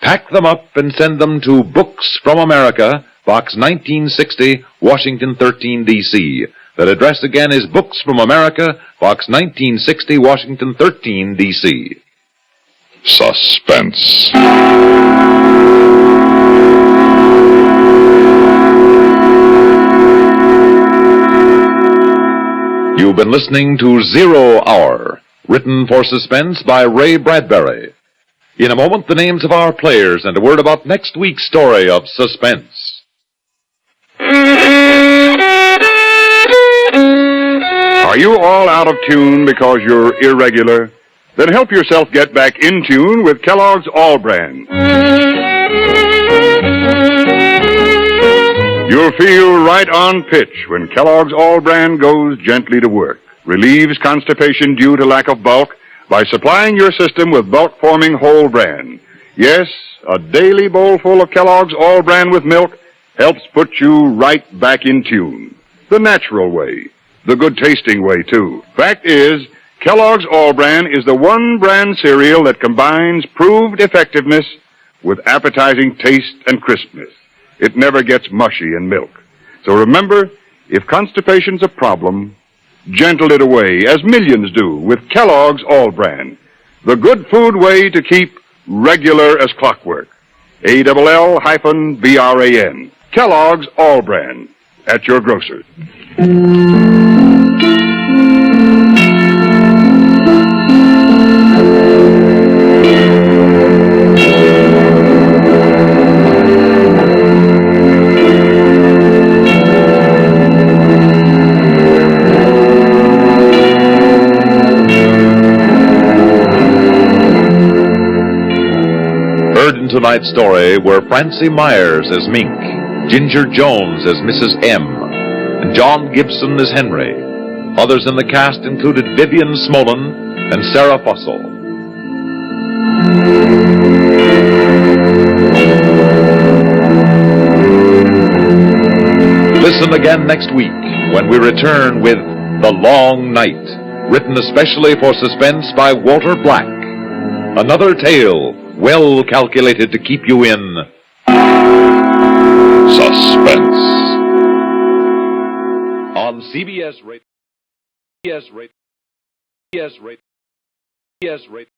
pack them up and send them to Books from America, Box 1960, Washington 13, D.C. That address again is Books from America, Box 1960, Washington 13, D.C. Suspense. You've been listening to 0 Hour, written for Suspense by Ray Bradbury. In a moment, the names of our players and a word about next week's story of Suspense. Are you all out of tune because you're irregular? Then help yourself get back in tune with Kellogg's All Brand. You'll feel right on pitch when Kellogg's All Brand goes gently to work. Relieves constipation due to lack of bulk by supplying your system with bulk-forming whole bran. Yes, a daily bowl full of Kellogg's All Bran with milk helps put you right back in tune. The natural way. The good-tasting way, too. Fact is, Kellogg's All Bran is the one brand cereal that combines proved effectiveness with appetizing taste and crispness. It never gets mushy in milk. So remember, if constipation's a problem, gentle it away, as millions do, with Kellogg's All Bran. The good food way to keep regular as clockwork. ALL-BRAN. Kellogg's All Bran. At your grocer's. Heard in tonight's story were Francie Myers as Mink, Ginger Jones as Mrs. M, and John Gibson as Henry. Others in the cast included Vivian Smolin and Sarah Fussell. Listen again next week when we return with The Long Night, written especially for Suspense by Walter Black. Another tale well calculated to keep you in suspense. On CBS Radio. CBS Radio. CBS Radio. CBS Radio.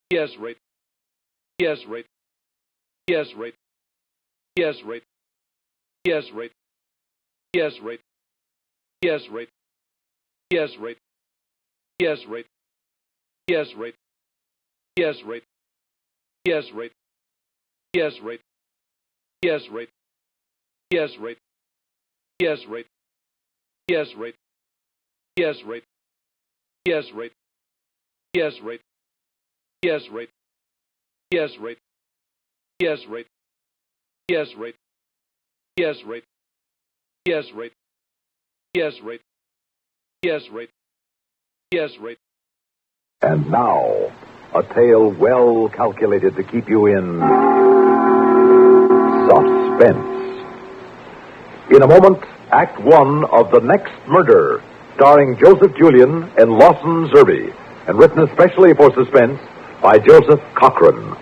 CBS Radio. CBS Radio. CBS Radio. CBS Radio. CBS Radio. CBS Radio. CBS Radio. CBS Radio. CBS Radio. CBS Radio. CBS Radio. Yes, right. Yes, right. Yes, right. Yes, right. Yes, right. Yes, right. Yes, right. Yes, right. Yes, right. Yes, right. Yes, right. Yes, right. Yes, right. Yes, right. Yes, right. Yes, right. Yes, right. Yes, right. Yes, right. And now, a tale well calculated to keep you in suspense. In a moment, Act One of The Next Murder, starring Joseph Julian and Lawson Zerbe, and written especially for Suspense by Joseph Cochran.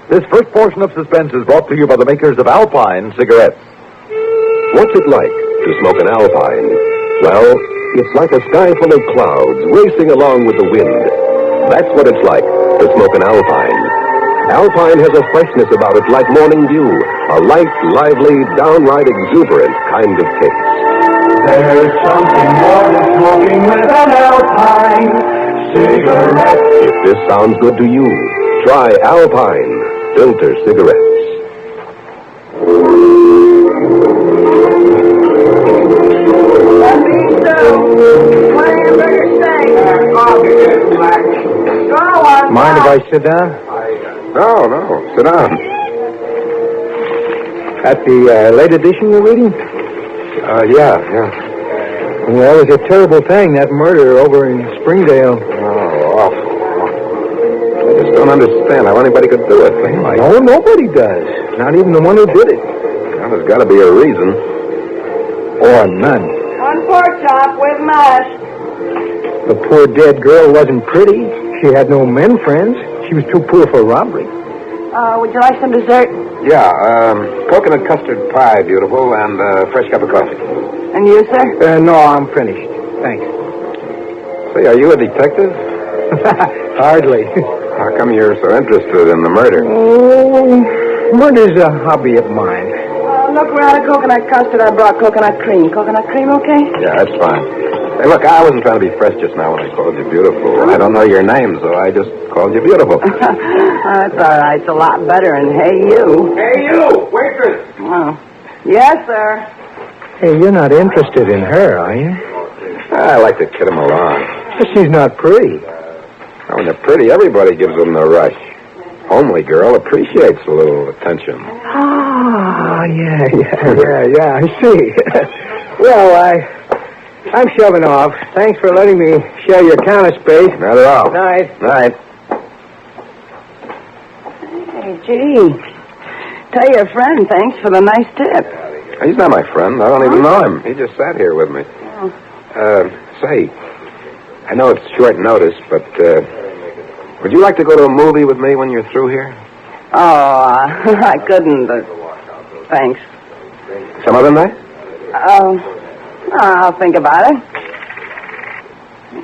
This first portion of Suspense is brought to you by the makers of Alpine cigarettes. What's it like to smoke an Alpine? Well, it's like a sky full of clouds racing along with the wind. That's what it's like to smoke an Alpine. Alpine has a freshness about it like morning dew, a light, lively, downright exuberant kind of taste. There's something more than smoking with an Alpine cigarette. If this sounds good to you, try Alpine filter cigarettes. Mind if I sit down? No, sit down. At the late edition you're reading? Yeah. Well, it was a terrible thing, that murder over in Springdale. Oh, awful. I just don't understand how anybody could do it. No, nobody does. Not even the one who did it. Well, there's got to be a reason. Or none. One pork chop with mash. The poor dead girl wasn't pretty. She had no men friends. She was too poor for robbery. Would you like some dessert? Yeah, coconut custard pie, beautiful, and a fresh cup of coffee. And you, sir? No, I'm finished. Thanks. Say, are you a detective? Hardly. How come you're so interested in the murder? Oh, murder's a hobby of mine. Look, we're out of coconut custard. I brought coconut cream. Coconut cream, okay? Yeah, that's fine. Hey, look, I wasn't trying to be fresh just now when I called you beautiful. I don't know your name, so I just called you beautiful. That's all right. It's a lot better than hey, you. Hey, you! Waitress! Oh. Yes, sir. Hey, you're not interested in her, are you? I like to kid him along. But she's not pretty. When they're pretty, everybody gives them the rush. Homely girl appreciates a little attention. Ah, yeah, I see. Well, I'm shoving off. Thanks for letting me share your counter space. Not at all. Night. Night. Hey, gee. Tell your friend thanks for the nice tip. He's not my friend. I don't even know him. He just sat here with me. Oh. Say, I know it's short notice, but would you like to go to a movie with me when you're through here? Oh, I couldn't, but thanks. Some other night? I'll think about it.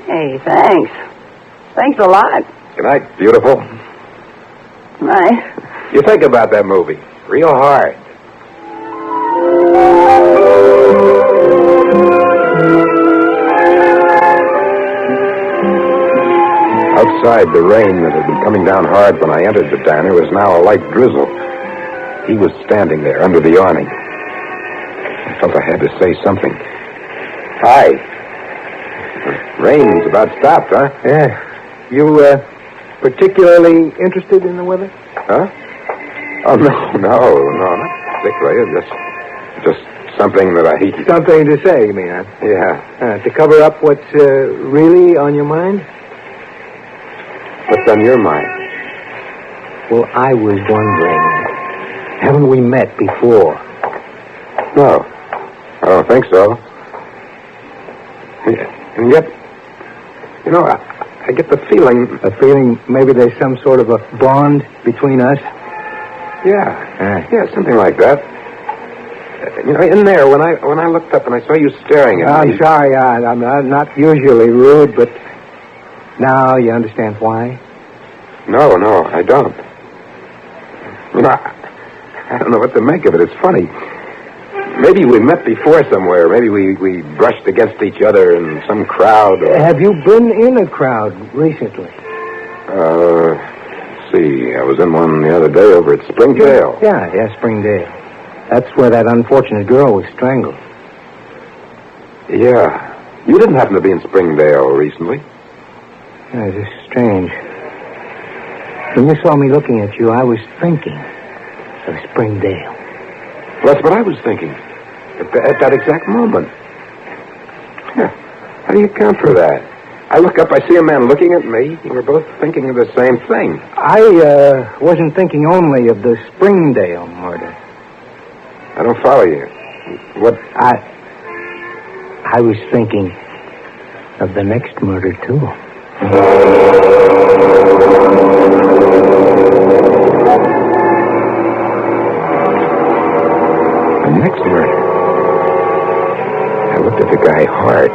Hey, thanks. Thanks a lot. Good night, beautiful. Night. You think about that movie real hard. Outside, the rain that had been coming down hard when I entered the diner was now a light drizzle. He was standing there under the awning. I felt I had to say something. Hi. The rain's about stopped, huh? Yeah. You, particularly interested in the weather? Huh? Oh, no, not particularly. Just something that I... Something to say, you mean, huh? Yeah. To cover up what's really on your mind? What's on your mind? Well, I was wondering, haven't we met before? No, I don't think so. And yet, you know, I get the feeling... A feeling maybe there's some sort of a bond between us? Yeah, something like that. You know, in there, when I looked up and I saw you staring at me... I'm sorry, I'm not usually rude, but now you understand why? No, I don't. You know, I don't know what to make of it. It's funny. Maybe we met before somewhere. Maybe we brushed against each other in some crowd. Or... Have you been in a crowd recently? Let's see. I was in one the other day over at Springdale. Yeah, Springdale. That's where that unfortunate girl was strangled. Yeah. You didn't happen to be in Springdale recently? Yeah, it's just strange. When you saw me looking at you, I was thinking of Springdale. Well, that's what I was thinking. At that exact moment. How do you account for that? I look up, I see a man looking at me. We're both thinking of the same thing. I wasn't thinking only of the Springdale murder. I don't follow you. What? I was thinking of the next murder, too. The next murder? I looked at the guy hard.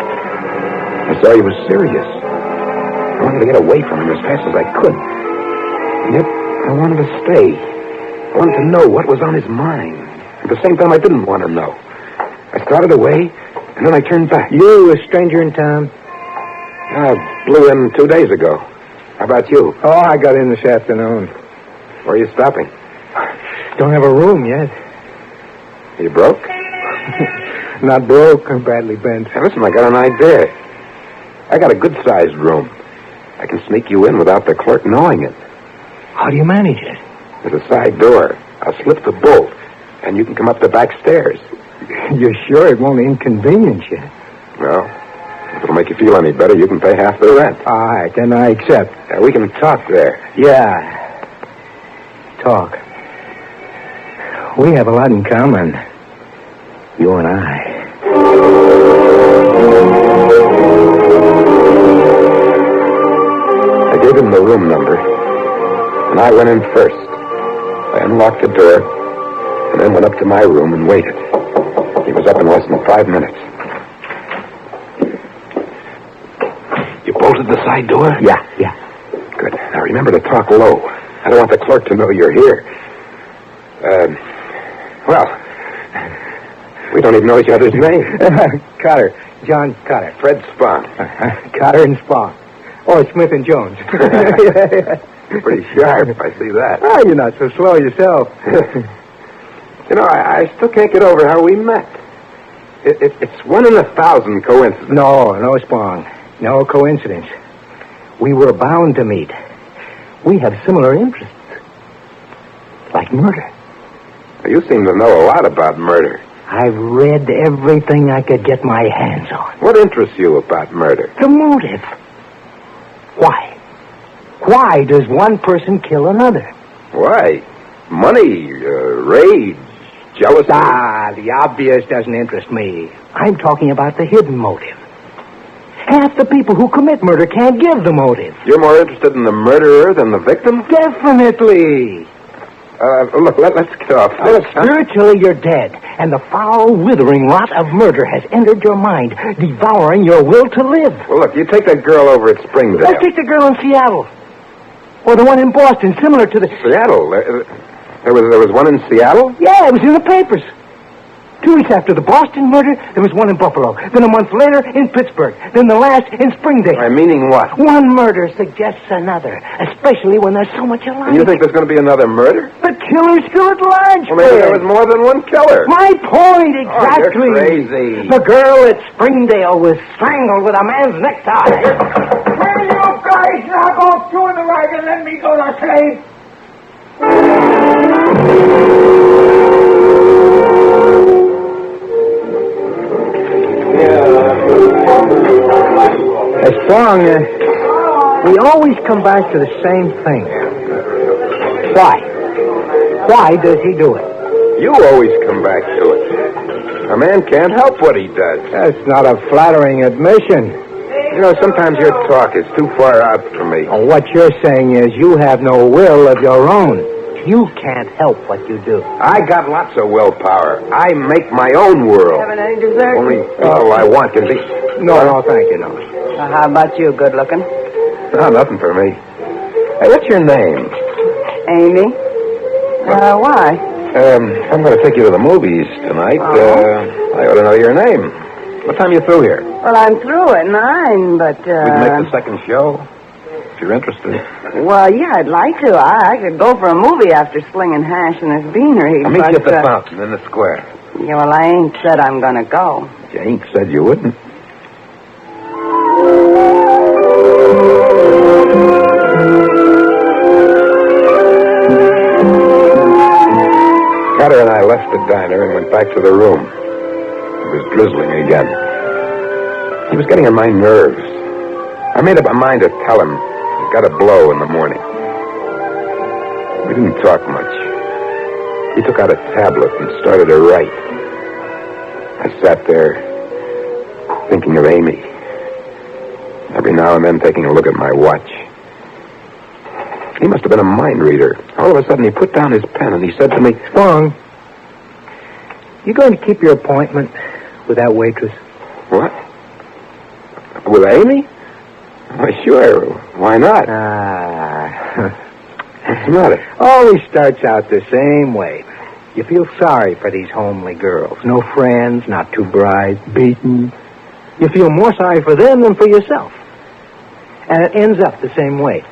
I saw he was serious. I wanted to get away from him as fast as I could. And yet, I wanted to stay. I wanted to know what was on his mind. At the same time, I didn't want to know. I started away, and then I turned back. You a stranger in town? I blew in 2 days ago. How about you? Oh, I got in this afternoon. Where are you stopping? Don't have a room yet. Are you broke? Not broke, or badly bent. Hey, listen, I got an idea. I got a good-sized room. I can sneak you in without the clerk knowing it. How do you manage it? There's a side door. I'll slip the bolt, and you can come up the back stairs. You're sure it won't inconvenience you? Well, if it'll make you feel any better, you can pay half the rent. All right, then I accept. We can talk there. Yeah. Talk. We have a lot in common. You and I. I gave him the room number, and I went in first. I unlocked the door, and then went up to my room and waited. He was up in less than 5 minutes. You bolted the side door? Yeah. Good. Now remember to talk low. I don't want the clerk to know you're here. Well, we don't even know each other's name. Cotter. John Cotter. Fred Spahn. Cotter and Spahn. Oh, Smith and Jones. You're pretty sharp, I see that. Oh, you're not so slow yourself. You know, I still can't get over how we met. It's 1 in 1,000 coincidence. No, Spahn. No coincidence. We were bound to meet. We have similar interests. Like murder. You seem to know a lot about murder. I've read everything I could get my hands on. What interests you about murder? The motive. Why? Why does one person kill another? Why? Money, rage, jealousy. The obvious doesn't interest me. I'm talking about the hidden motive. Half the people who commit murder can't give the motive. You're more interested in the murderer than the victim? Definitely. Look, let's get off this. Spiritually, you're dead, and the foul, withering rot of murder has entered your mind, devouring your will to live. Well, look, you take that girl over at Springdale. Let's take the girl in Seattle. Or the one in Boston, similar to the... Seattle? There was one in Seattle? Yeah, it was in the papers. 2 weeks after the Boston murder, there was one in Buffalo. Then a month later, in Pittsburgh. Then the last in Springdale. Meaning what? One murder suggests another, especially when there's so much alike. And you think there's going to be another murder? The killer's still at large, Well, maybe there was more than one killer. My point, exactly. Oh, you're crazy. The girl at Springdale was strangled with a man's necktie. Will you guys knock off 2 in the right and let me go to sleep? Spahn, we always come back to the same thing. Why? Why does he do it? You always come back to it. A man can't help what he does. That's not a flattering admission. You know, sometimes your talk is too far out for me. What you're saying is you have no will of your own. You can't help what you do. I got lots of willpower. I make my own world. Having any dessert? Only all I want can be... No, thank you, no. How about you, good looking? No, nothing for me. Hey, what's your name? Amy. Why? I'm going to take you to the movies tonight. I ought to know your name. What time are you through here? Well, I'm through at 9, but, We can make the second show, if you're interested. Well, yeah, I'd like to. I could go for a movie after slinging hash in this beanery. I'll meet you at the fountain in the square. Yeah, well, I ain't said I'm going to go. You ain't said you wouldn't. Cotter and I left the diner and went back to the room. It was drizzling again. He was getting on my nerves. I I made up my mind to tell him he got a blow in the morning. We didn't talk much. He took out a tablet and started to write. I sat there thinking of Amy. Every now and then taking a look at my watch. He must have been a mind reader. All of a sudden he put down his pen and he said to me, Strong, you going to keep your appointment with that waitress? What? With Amy? Why, sure. Why not? What's the matter? Always starts out the same way. You feel sorry for these homely girls. No friends, not too bright, beaten. You feel more sorry for them than for yourself. And it ends up the same way.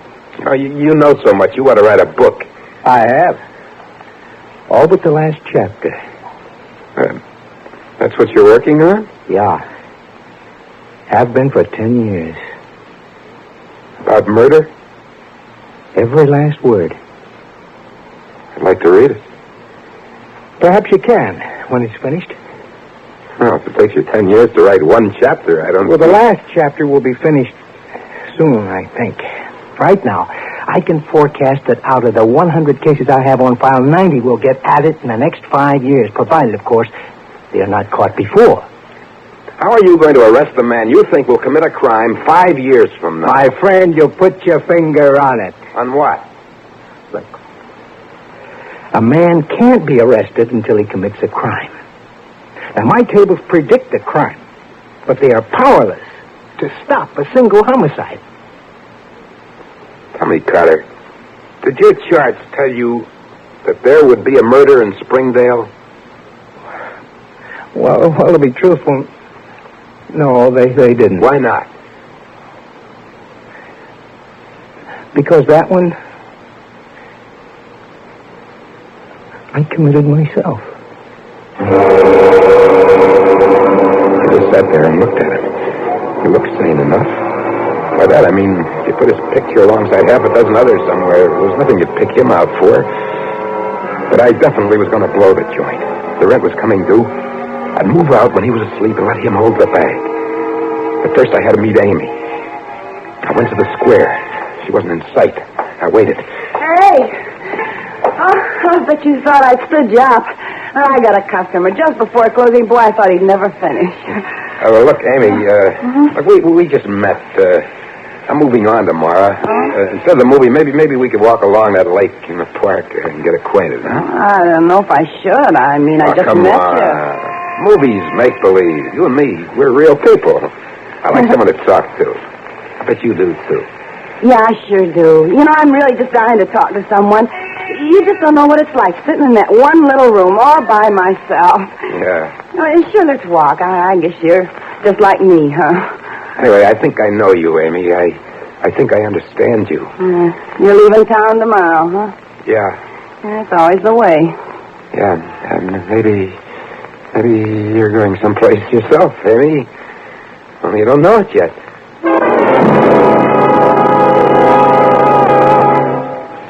Oh, you know so much. You ought to write a book. I have. All but the last chapter. That's what you're working on? Yeah. Have been for 10 years. About murder? Every last word. I'd like to read it. Perhaps you can, when it's finished. Well, if it takes you 10 years to write one chapter, I don't... Well, the last chapter will be finished soon, I think. Right now, I can forecast that out of the 100 cases I have on file, 90 will get at it in the next 5 years, provided, of course, they are not caught before. How are you going to arrest the man you think will commit a crime 5 years from now? My friend, you put your finger on it. On what? Look, a man can't be arrested until he commits a crime. Now, my tables predict a crime, but they are powerless to stop a single homicide. Tell me, Carter, did your charts tell you that there would be a murder in Springdale? Well, to be truthful, no, they didn't. Why not? Because that one, I committed myself. I just sat there and looked at him. He looked sane enough. By that, I mean, if you put his picture alongside half a dozen others somewhere, there was nothing you'd pick him out for. But I definitely was going to blow the joint. The rent was coming due. I'd move out when he was asleep and let him hold the bag. But first I had to meet Amy. I went to the square. She wasn't in sight. I waited. Hey! I bet you thought I'd stood you up. I got a customer just before closing. Boy, I thought he'd never finish. Well, look, Amy, look, we just met. I'm moving on tomorrow. Instead of the movie, maybe we could walk along that lake in the park and get acquainted, huh? I don't know if I should. I mean, I just come met on. you. Movies, make-believe. You and me, we're real people. I like someone to talk to. I bet you do, too. Yeah, I sure do. You know, I'm really just dying to talk to someone. You just don't know what it's like sitting in that one little room all by myself. Yeah. Sure, let's walk. I guess you're just like me, huh? Anyway, I think I know you, Amy. I think I understand you. You're leaving town tomorrow, huh? Yeah. That's always the way. Yeah, and maybe you're going someplace yourself, Amy. Only you don't know it yet.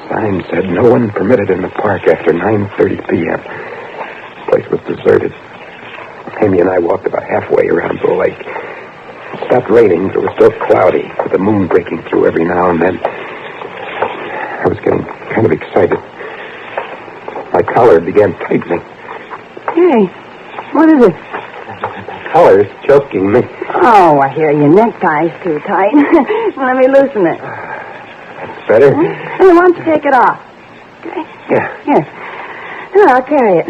Sign said no one permitted in the park after 9:30 p.m. The place was deserted. Amy and I walked about halfway around the lake. It stopped raining, but it was still cloudy, with the moon breaking through every now and then. I was getting kind of excited. My collar began tightening. Hey, what is it? The collar's choking me. Oh, I hear your necktie's too tight. Let me loosen it. That's better. Hey, why don't you take it off? Okay. Yeah. Here. I'll carry it.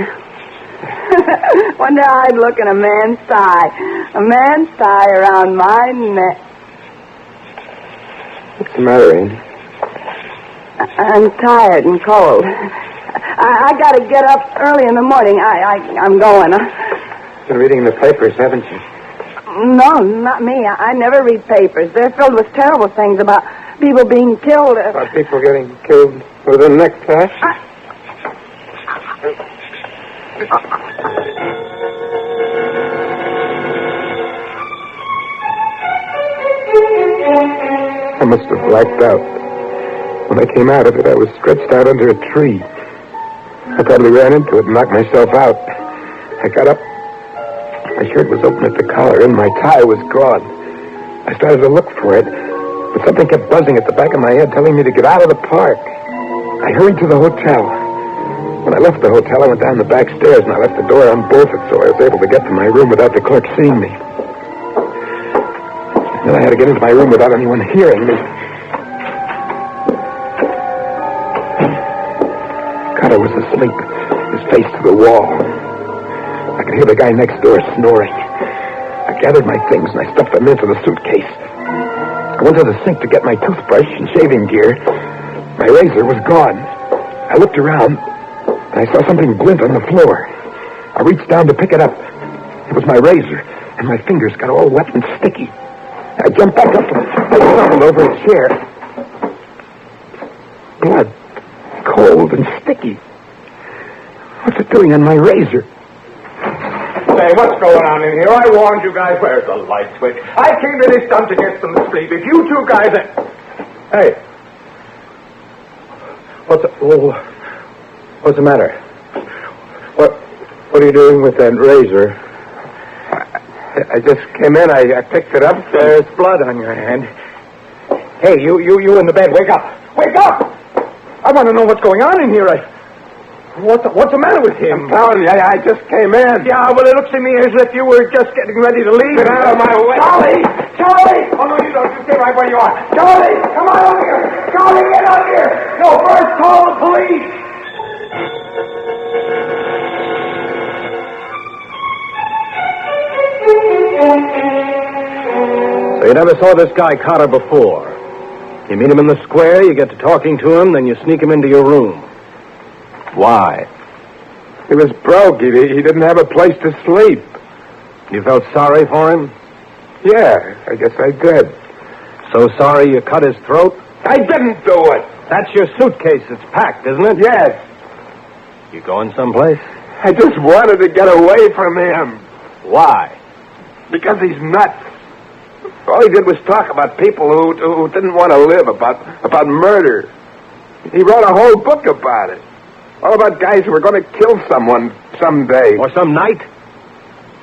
Wonder how I'd look in a man's tie. A man's tie around my neck. What's the matter, Amy? I'm tired and cold. I got to get up early in the morning. I'm going. Been reading the papers, haven't you? No, not me. I never read papers. They're filled with terrible things about people being killed. About people getting killed with a necktie? I must have blacked out. When I came out of it, I was stretched out under a tree. I probably ran into it and knocked myself out. I got up. My shirt was open at the collar, and my tie was gone. I started to look for it. But something kept buzzing at the back of my head, telling me to get out of the park. I hurried to the hotel. When I left the hotel, I went down the back stairs, and I left the door unbolted, so I was able to get to my room without the clerk seeing me. Then I had to get into my room without anyone hearing me. Carter was asleep, his face to the wall. I could hear the guy next door snoring. I gathered my things, and I stuffed them into the suitcase. I went to the sink to get my toothbrush and shaving gear. My razor was gone. I looked around, and I saw something glint on the floor. I reached down to pick it up. It was my razor, and my fingers got all wet and sticky. I jumped back up. I stumbled over a chair. Blood. Cold and sticky. What's it doing on my razor? Say, what's going on in here? I warned you guys. Where's the light switch? I came to this dump to get some sleep. If you two guys are... Hey. What's the matter? What are you doing with that razor? I just came in. I picked it up. There's blood on your hand. Hey, you in the bed. Wake up. Wake up! I want to know what's going on in here. What's the matter with him? I'm telling you, I just came in. Yeah, well, it looks to me as if you were just getting ready to leave. Get out of my way. Charlie! Charlie! Oh, no, you don't. You stay right where you are. Charlie! Come on over here! Charlie, get out here! No, first call the police! So you never saw this guy Carter before. You meet him in the square, you get to talking to him, then you sneak him into your room. Why? He was broke. He didn't have a place to sleep. You felt sorry for him? Yeah, I guess I did. So sorry you cut his throat? I didn't do it. That's your suitcase. It's packed, isn't it? Yes. You going someplace? I just wanted to get away from him. Why? Because he's nuts. All he did was talk about people who didn't want to live, about murder. He wrote a whole book about it. All about guys who were going to kill someone someday. Or some night?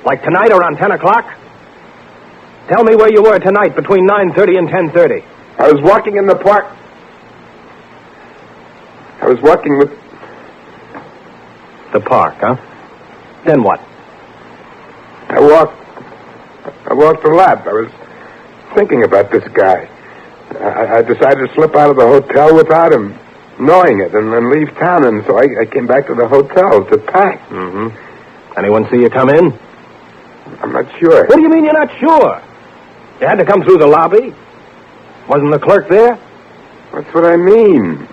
Like tonight around 10 o'clock? Tell me where you were tonight between 9:30 and 10:30. I was walking in the park. I was walking with... The park, huh? Then what? I walked a lot. I was thinking about this guy. I decided to slip out of the hotel without him knowing it and then leave town, and so I came back to the hotel to pack. Mm-hmm. Anyone see you come in? I'm not sure. What do you mean you're not sure? You had to come through the lobby? Wasn't the clerk there? That's what I mean.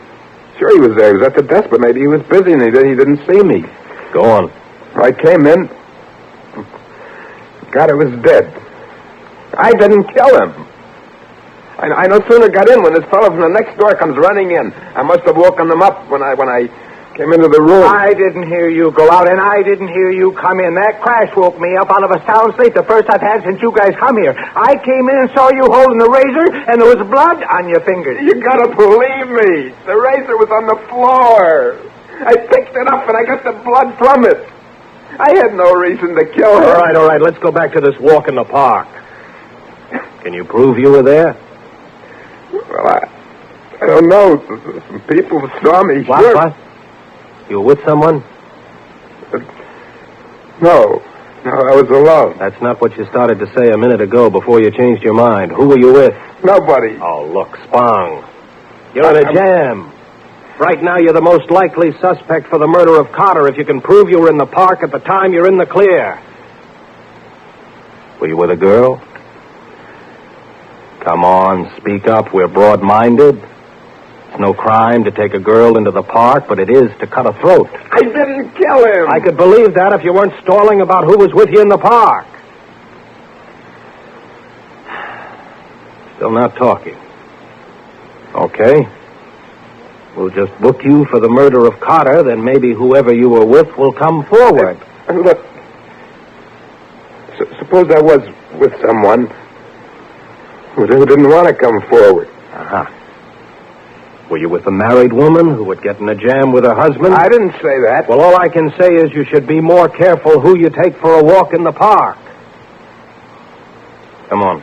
Sure he was there. He was at the desk, but maybe he was busy and he didn't see me. Go on. I came in. God, it was dead. I didn't kill him. I no sooner got in when this fellow from the next door comes running in. I must have woken them up when I came into the room. I didn't hear you go out, and I didn't hear you come in. That crash woke me up out of a sound sleep, the first I've had since you guys come here. I came in and saw you holding the razor, and there was blood on your fingers. You gotta believe me. The razor was on the floor. I picked it up, and I got the blood from it. I had no reason to kill him. All right. Let's go back to this walk in the park. Can you prove you were there? Well, I don't know. Some people saw me. What? You were with someone? No, I was alone. That's not what you started to say a minute ago before you changed your mind. Who were you with? Nobody. Oh, look, Spong. You're in a jam. Right now, you're the most likely suspect for the murder of Carter if you can prove you were in the park at the time you're in the clear. Were you with a girl? Come on, speak up. We're broad-minded. It's no crime to take a girl into the park, but it is to cut a throat. I didn't kill him. I could believe that if you weren't stalling about who was with you in the park. Still not talking. Okay. We'll just book you for the murder of Carter, then maybe whoever you were with will come forward. Look, suppose I was with someone who didn't want to come forward. Uh-huh. Were you with a married woman who would get in a jam with her husband? I didn't say that. Well, all I can say is you should be more careful who you take for a walk in the park. Come on.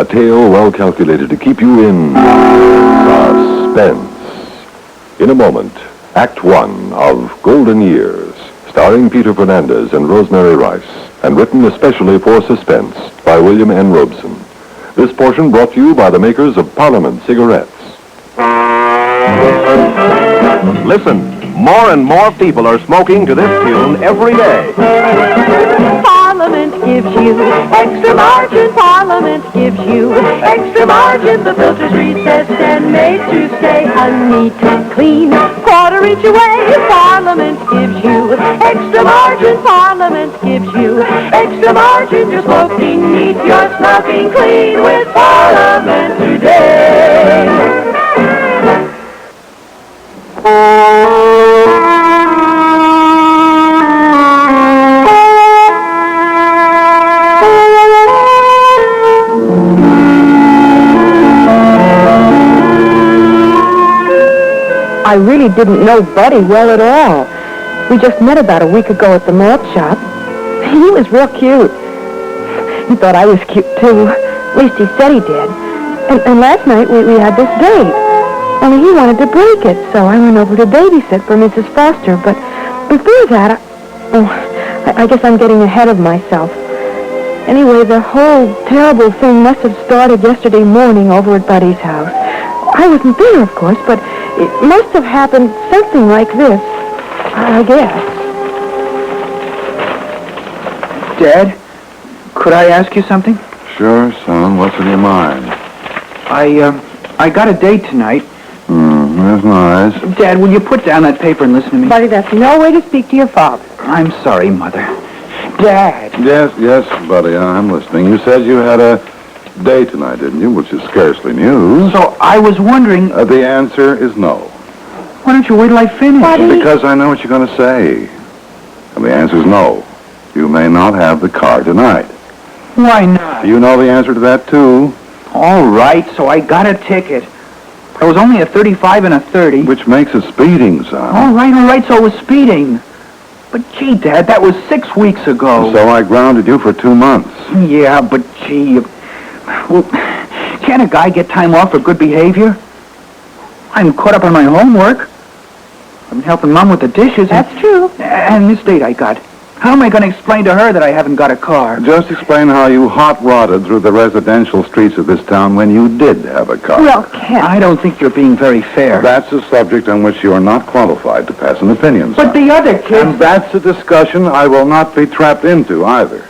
A tale well calculated to keep you in suspense. In a moment, Act One of Golden Years, starring Peter Fernandez and Rosemary Rice, and written especially for Suspense by William N. Robeson. This portion brought to you by the makers of Parliament cigarettes. Listen, more and more people are smoking to this tune every day. Parliament gives you extra margin. Parliament gives you extra margin. The filter's recessed and made to stay neat and clean. Quarter inch away. Parliament gives you extra margin. Parliament gives you extra margin. You're smoking neat. You're smoking clean with Parliament today. I really didn't know Buddy well at all. We just met about a week ago at the malt shop. He was real cute. He thought I was cute, too. At least he said he did. And last night we had this date. Only he wanted to break it, so I went over to babysit for Mrs. Foster. But before that, I guess I'm getting ahead of myself. Anyway, the whole terrible thing must have started yesterday morning over at Buddy's house. I wasn't there, of course, but it must have happened something like this, I guess. Dad, could I ask you something? Sure, son. What's in your mind? I got a date tonight. That's nice. Dad, will you put down that paper and listen to me? Buddy, that's no way to speak to your father. I'm sorry, Mother. Dad! Yes, buddy, I'm listening. You said you had a date tonight, didn't you? Which is scarcely news. So I was wondering... the answer is no. Why don't you wait till I finish? Buddy? Because I know what you're going to say. And the answer is no. You may not have the car tonight. Why not? You know the answer to that, too. All right, so I got a ticket. There was only a 35 and a 30. Which makes it speeding, son. All right, so it was speeding. But gee, Dad, that was 6 weeks ago. So I grounded you for 2 months. Yeah, but gee... Well, can't a guy get time off for good behavior? I'm caught up on my homework. I've been helping Mom with the dishes. That's true. And this date I got. How am I going to explain to her that I haven't got a car? Just explain how you hot-rodded through the residential streets of this town when you did have a car. Well, Ken... I don't think you're being very fair. That's a subject on which you are not qualified to pass an opinion, son. But the other kids... And that's a discussion I will not be trapped into either.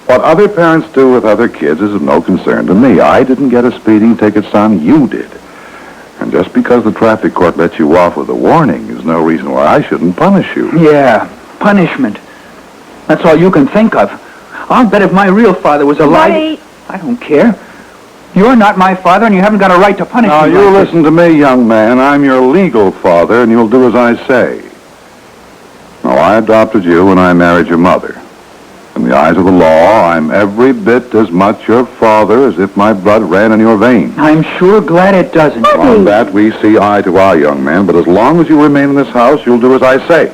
What other parents do with other kids is of no concern to me. I didn't get a speeding ticket, son. You did. And just because the traffic court let you off with a warning is no reason why I shouldn't punish you. Yeah, punishment. That's all you can think of. I'll bet if my real father was alive... Buddy. I don't care. You're not my father, and you haven't got a right to punish Now, me. you like listen to me, young man. I'm your legal father, and you'll do as I say. Now, I adopted you when I married your mother. In the eyes of the law, I'm every bit as much your father as if my blood ran in your veins. I'm sure glad it doesn't. On that, we see eye to eye, young man, but as long as you remain in this house, you'll do as I say.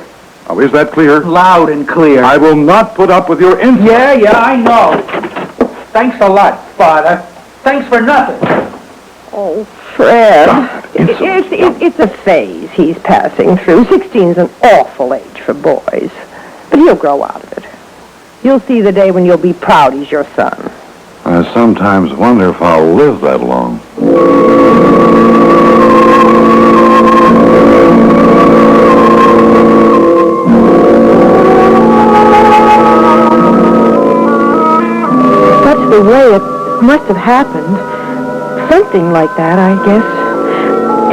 Now, is that clear? Loud and clear. I will not put up with your insolence. Yeah, I know. Thanks a lot, Father. Thanks for nothing. Oh, Fred. It's a phase he's passing through. 16's an awful age for boys. But he'll grow out of it. You'll see the day when you'll be proud he's your son. I sometimes wonder if I'll live that long. That's the way it must have happened. Something like that, I guess.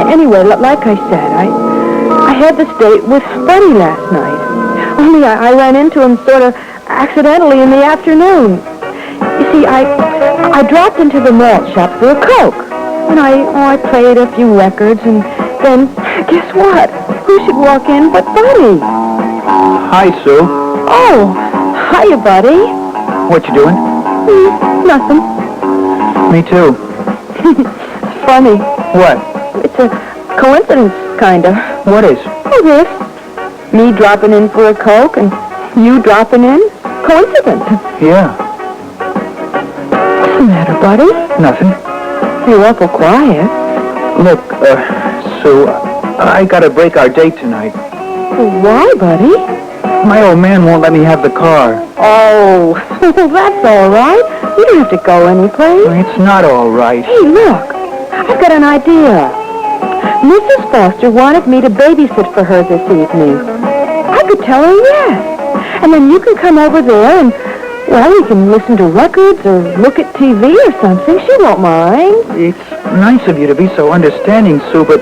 Anyway, like I said, I had this date with Buddy last night. Only I ran into him sort of accidentally in the afternoon. You see, I dropped into the malt shop for a Coke. And I played a few records, and then, guess what? Who should walk in but Buddy? Hi, Sue. Oh, hiya, Buddy. What you doing? Nothing. Me too. Funny. What? It's a coincidence, kinda. What is? Oh, this. Me dropping in for a Coke, and you dropping in. Coincidence. Yeah. What's the matter, Buddy? Nothing. You're awful quiet. Look, Sue, I gotta break our date tonight. Why, Buddy? My old man won't let me have the car. Oh, that's all right. You don't have to go anyplace. It's not all right. Hey, look. I've got an idea. Mrs. Foster wanted me to babysit for her this evening. I could tell her yes. And then you can come over there and, well, we can listen to records or look at TV or something. She won't mind. It's nice of you to be so understanding, Sue, but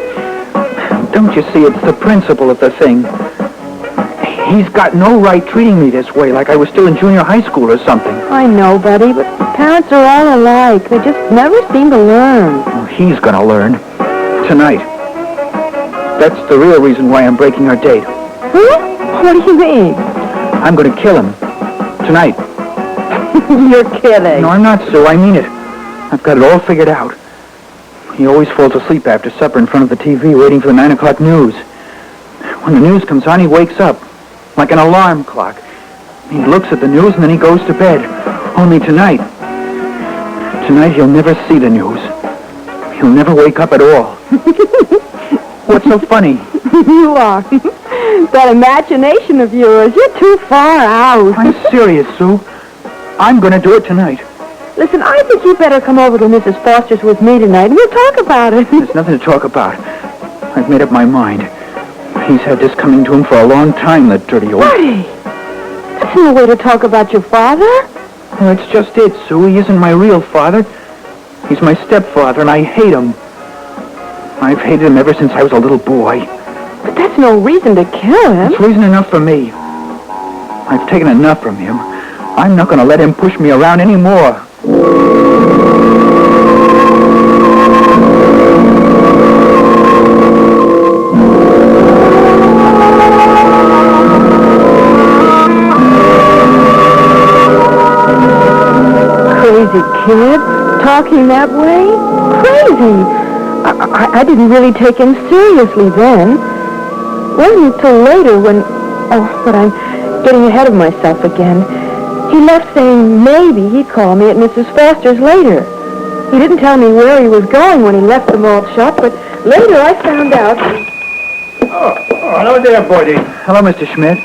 don't you see, it's the principle of the thing. He's got no right treating me this way, like I was still in junior high school or something. I know, Buddy, but parents are all alike. They just never seem to learn. Well, he's gonna learn. Tonight. That's the real reason why I'm breaking our date. Huh? What do you mean? I'm gonna kill him. Tonight. You're kidding. No, I'm not, Sue. I mean it. I've got it all figured out. He always falls asleep after supper in front of the TV waiting for the 9 o'clock news. When the news comes on, he wakes up. Like an alarm clock. He looks at the news and then he goes to bed. Only tonight. Tonight he'll never see the news. He'll never wake up at all. What's so funny? You are. That imagination of yours, you're too far out. I'm serious, Sue. I'm going to do it tonight. Listen, I think you better come over to Mrs. Foster's with me tonight and we'll talk about it. There's nothing to talk about. I've made up my mind. He's had this coming to him for a long time, that dirty old... Buddy, that's no way to talk about your father. Well, it's just it, Sue. He isn't my real father. He's my stepfather, and I hate him. I've hated him ever since I was a little boy. But that's no reason to kill him. It's reason enough for me. I've taken enough from him. I'm not going to let him push me around anymore. Crazy kid, talking that way? Crazy. I didn't really take him seriously then. Wasn't until later when... Oh, but I'm getting ahead of myself again. He left saying maybe he'd call me at Mrs. Foster's later. He didn't tell me where he was going when he left the malt shop, but later I found out... Oh, hello there, buddy. Hello, Mr. Schmidt.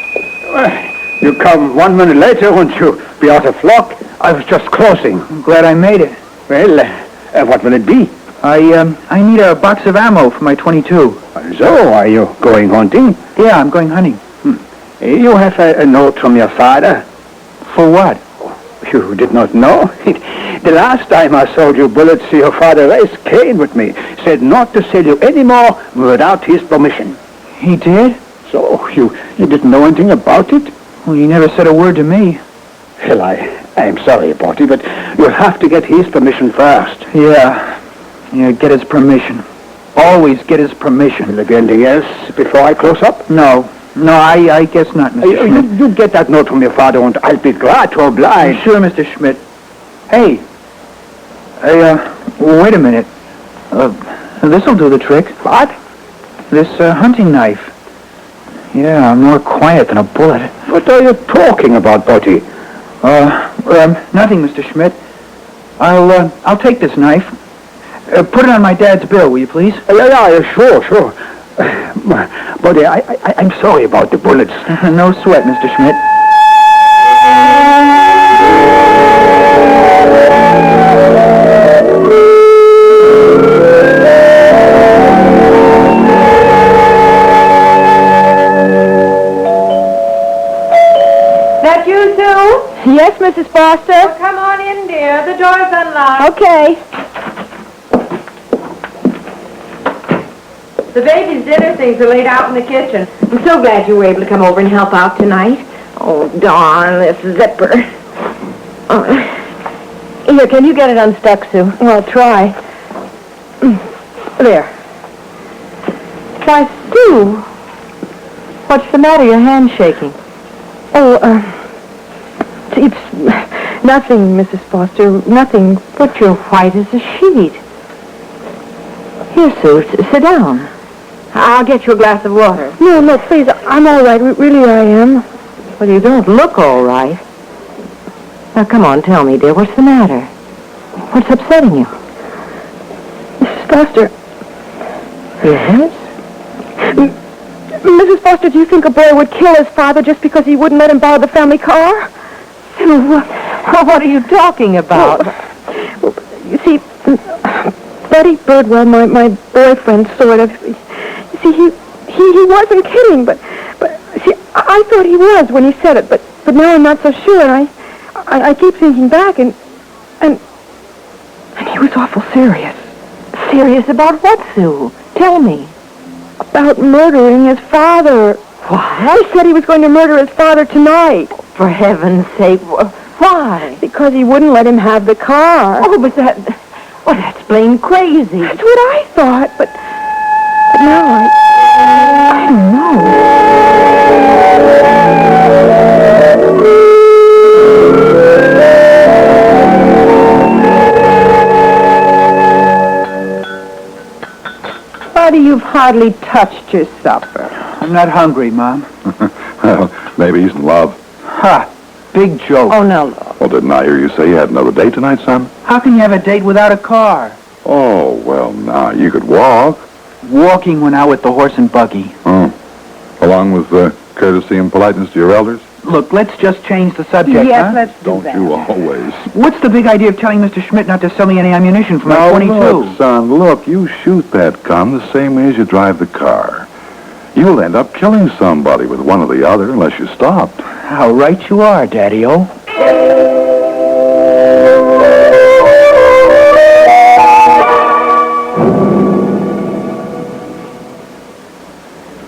You come 1 minute later, won't you be out of luck? I was just closing. I'm glad I made it. Well, what will it be? I need a box of ammo for my .22. So, are you going hunting? Yeah, I'm going hunting. You have a note from your father? For what? You did not know? The last time I sold you bullets, your father raised Cain with me. Said not to sell you any more without his permission. He did? So, you didn't know anything about it? Well, he never said a word to me. Well, I'm sorry about it, but you'll have to get his permission first. Yeah, get his permission. Always get his permission. Will there be anything else before I close up? No, I guess not, Mr. Schmidt. You get that note from your father, and I'll be glad to oblige. Sure, Mr. Schmidt. Hey, wait a minute. This'll do the trick. What? This hunting knife. Yeah, more quiet than a bullet. What are you talking about, Buddy? Nothing, Mr. Schmidt. I'll take this knife. Put it on my dad's bill, will you, please? Yeah, sure. Buddy, I'm sorry about the bullets. No sweat, Mr. Schmidt. That you, Sue? Yes, Mrs. Foster? Well, come on in, dear. The door's unlocked. Okay. The baby's dinner things are laid out in the kitchen. I'm so glad you were able to come over and help out tonight. Oh, darn this zipper. Here, can you get it unstuck, Sue? Well, I'll try. There. Why, Sue, what's the matter? Your hand's shaking. Oh, it's nothing, Mrs. Foster, nothing. But you're white as a sheet. Here, Sue, sit down. I'll get you a glass of water. No, please, I'm all right. Really, I am. Well, you don't look all right. Now, come on, tell me, dear, what's the matter? What's upsetting you? Mrs. Foster. Yes? Mrs. Foster, do you think a boy would kill his father just because he wouldn't let him borrow the family car? What are you talking about? Well, you see, Buddy Birdwell, my boyfriend, sort of. You see, he wasn't kidding, but see, I thought he was when he said it, but now I'm not so sure, and I keep thinking back, and he was awful serious. Serious about what, Sue? Tell me. About murdering his father. What? He said he was going to murder his father tonight. For heaven's sake, why? Because he wouldn't let him have the car. Oh, but that's plain crazy. That's what I thought, but now I don't know. Buddy, you've hardly touched your supper. I'm not hungry, Mom. Well, maybe he's in love. Ha! Big joke. Oh, no, look. Well, didn't I hear you say you had another date tonight, son? How can you have a date without a car? Oh, well, now, you could walk. Walking went out with the horse and buggy. Oh. Along with courtesy and politeness to your elders? Look, let's just change the subject, Yes, huh? let's do Don't that. you always. What's the big idea of telling Mr. Schmidt not to sell me any ammunition for my Now, 22? look, son, look, you shoot that gun the same way as you drive the car. You'll end up killing somebody with one or the other unless you stopped. How right you are, Daddy-O.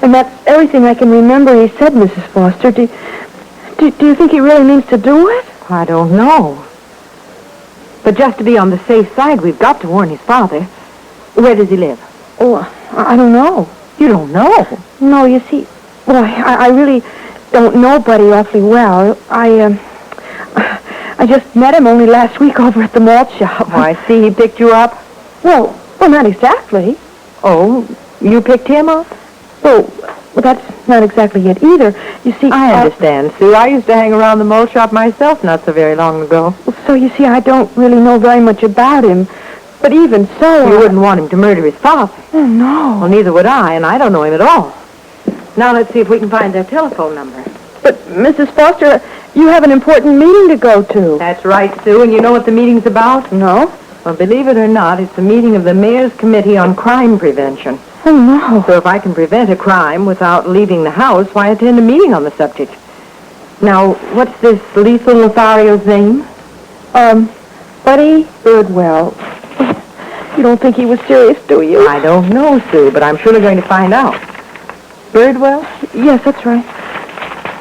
And that's everything I can remember he said, Mrs. Foster. Do you think he really means to do it? I don't know. But just to be on the safe side, we've got to warn his father. Where does he live? Oh, I don't know. You don't know? No, you see, well, I really don't know Buddy awfully well. I just met him only last week over at the malt shop. Oh, I see he picked you up. Well, not exactly. Oh, you picked him up? Well, that's not exactly it either. You see, I understand, Sue. I used to hang around the malt shop myself not so very long ago. So, you see, I don't really know very much about him. But even so... You wouldn't want him to murder his father. Oh, no. Well, neither would I, and I don't know him at all. Now let's see if we can find their telephone number. But, Mrs. Foster, you have an important meeting to go to. That's right, Sue, and you know what the meeting's about? No. Well, believe it or not, it's a meeting of the Mayor's Committee on Crime Prevention. Oh, no. So if I can prevent a crime without leaving the house, why attend a meeting on the subject? Now, what's this lethal Lothario's name? Buddy Birdwell. You don't think he was serious, do you? I don't know, Sue, but I'm surely going to find out. Birdwell? Yes, that's right.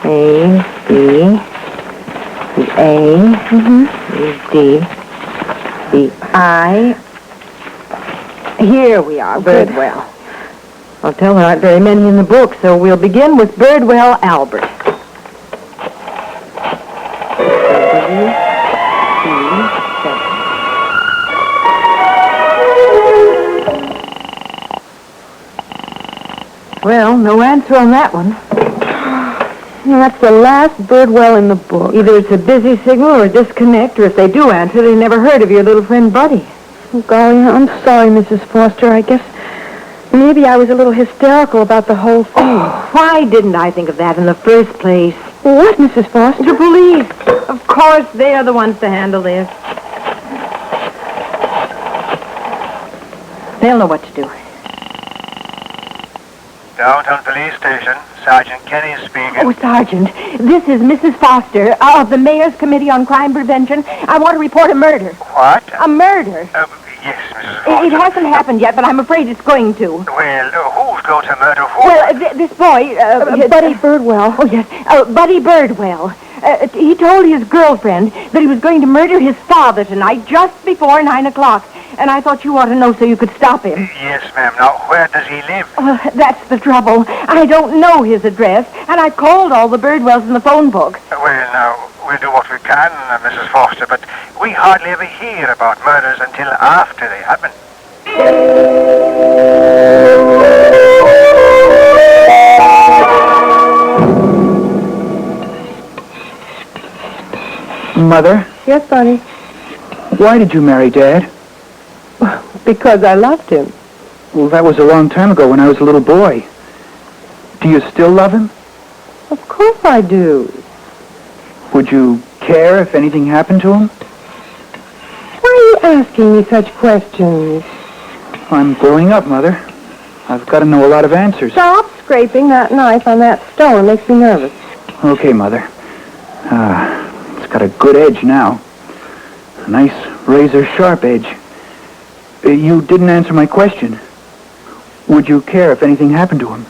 A, B, the A, the D, the I. Here we are, Birdwell. I'll tell there aren't very many in the book, so we'll begin with Birdwell Albert. Well, no answer on that one. That's the last Birdwell in the book. Either it's a busy signal or a disconnect, or if they do answer, they never heard of your little friend Buddy. Oh, golly, I'm sorry, Mrs. Foster. I guess maybe I was a little hysterical about the whole thing. Oh, why didn't I think of that in the first place? What, Mrs. Foster? The police. Of course, they are the ones to handle this. They'll know what to do. Downtown Police Station, Sergeant Kenny speaking. Oh, Sergeant, this is Mrs. Foster of the Mayor's Committee on Crime Prevention. I want to report a murder. What? A murder. Yes, Mrs. Foster. It hasn't happened yet, but I'm afraid it's going to. Well, who's going to murder who? Well, this boy... Buddy Birdwell. Oh, yes, Buddy Birdwell. He told his girlfriend that he was going to murder his father tonight just before 9 o'clock. And I thought you ought to know so you could stop him. Yes, ma'am. Now, where does he live? That's the trouble. I don't know his address, and I've called all the Birdwells in the phone book. Well, now, we'll do what we can, Mrs. Foster, but we hardly ever hear about murders until after they happen. Mother? Yes, Buddy. Why did you marry Dad? Because I loved him. Well, that was a long time ago when I was a little boy. Do you still love him? Of course I do. Would you care if anything happened to him? Why are you asking me such questions? I'm growing up, Mother. I've got to know a lot of answers. Stop scraping that knife on that stone. It makes me nervous. Okay, Mother. It's got a good edge now. A nice razor-sharp edge. You didn't answer my question. Would you care if anything happened to him?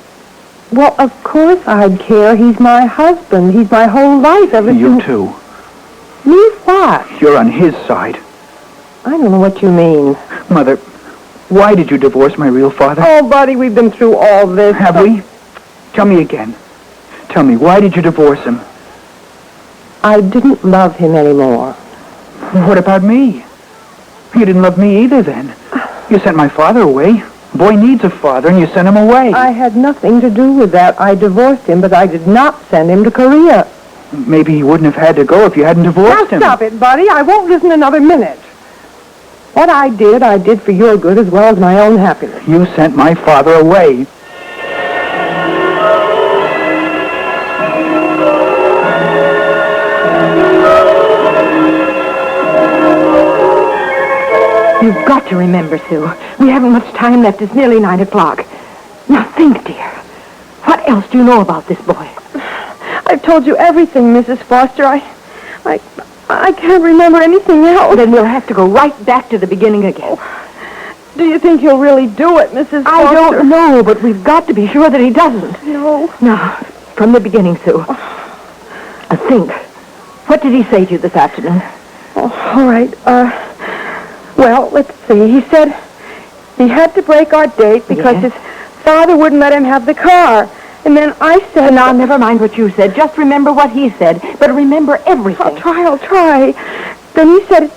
Well, of course I'd care. He's my husband. He's my whole life ever since... You too. Me what? You're on his side. I don't know what you mean. Mother, why did you divorce my real father? Oh, Buddy, we've been through all this. Have we? Tell me again. Tell me, why did you divorce him? I didn't love him anymore. What about me? You didn't love me either then. You sent my father away. Boy needs a father, and you sent him away. I had nothing to do with that. I divorced him, but I did not send him to Korea. Maybe he wouldn't have had to go if you hadn't divorced him. Now stop it, Buddy. I won't listen another minute. What I did for your good as well as my own happiness. You sent my father away. You've got to remember, Sue. We haven't much time left. It's nearly 9 o'clock. Now think, dear. What else do you know about this boy? I've told you everything, Mrs. Foster. I can't remember anything else. Then we'll have to go right back to the beginning again. Do you think he'll really do it, Mrs. Foster? I don't know, but we've got to be sure that he doesn't. No. Now, from the beginning, Sue. Now think. What did he say to you this afternoon? Oh, all right. Well, let's see. He said he had to break our date because his father wouldn't let him have the car. And then I said... Now, never mind what you said. Just remember what he said. But remember everything. I'll try. Then he said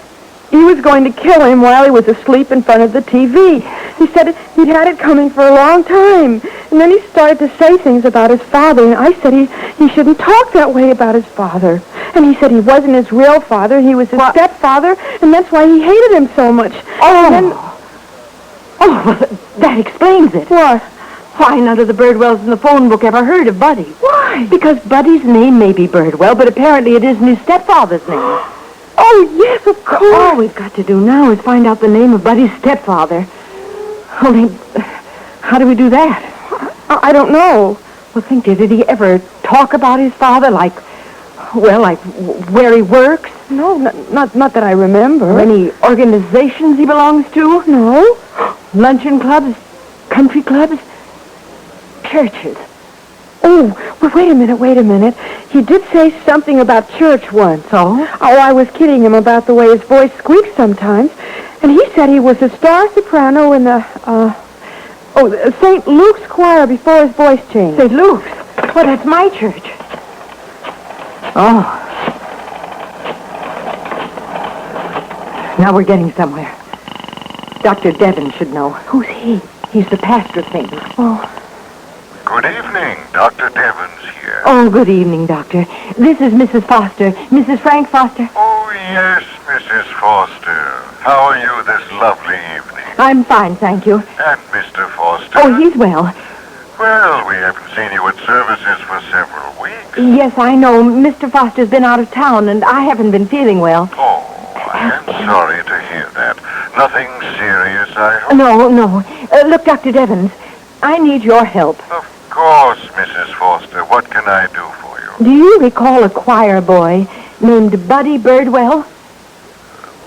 he was going to kill him while he was asleep in front of the TV. He said he'd had it coming for a long time. And then he started to say things about his father. And I said he shouldn't talk that way about his father. And he said he wasn't his real father. He was his stepfather. And that's why he hated him so much. Oh, well, that explains it. What? Why, none of the Birdwells in the phone book ever heard of Buddy. Why? Because Buddy's name may be Birdwell, but apparently it isn't his stepfather's name. Oh, yes, of course. All we've got to do now is find out the name of Buddy's stepfather. Only, how do we do that? I don't know. Well, think, did he ever talk about his father, like where he works? No, not that I remember. Or any organizations he belongs to? No. Luncheon clubs? Country clubs? Churches? Oh, well, wait a minute. He did say something about church once. Oh? Oh, I was kidding him about the way his voice squeaks sometimes. And he said he was a star soprano in the St. Luke's choir before his voice changed. St. Luke's? Well, that's my church. Oh. Now we're getting somewhere. Dr. Devon should know. Who's he? He's the pastor of St. Luke's. Oh. Good evening. Dr. Devon's here. Oh, good evening, Doctor. This is Mrs. Foster. Mrs. Frank Foster. Oh, yes, Mrs. Foster. How are you this lovely evening? I'm fine, thank you. And Mr. Foster? Oh, he's well. Well, we haven't seen you at services for several weeks. Yes, I know. Mr. Foster's been out of town, and I haven't been feeling well. Oh, I am sorry to hear that. Nothing serious, I hope? No. Look, Dr. Devons, I need your help. Of course, Mrs. Foster. What can I do for you? Do you recall a choir boy named Buddy Birdwell?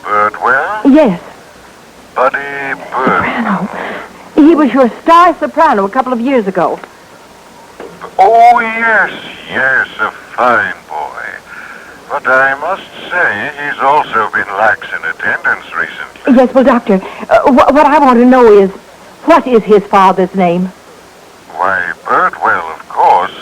Birdwell? Yes. Buddy Birdwell. He was your star soprano a couple of years ago. Oh, yes, a fine boy. But I must say he's also been lax in attendance recently. Yes, well, Doctor, what I want to know is, what is his father's name? Why, Birdwell, of course,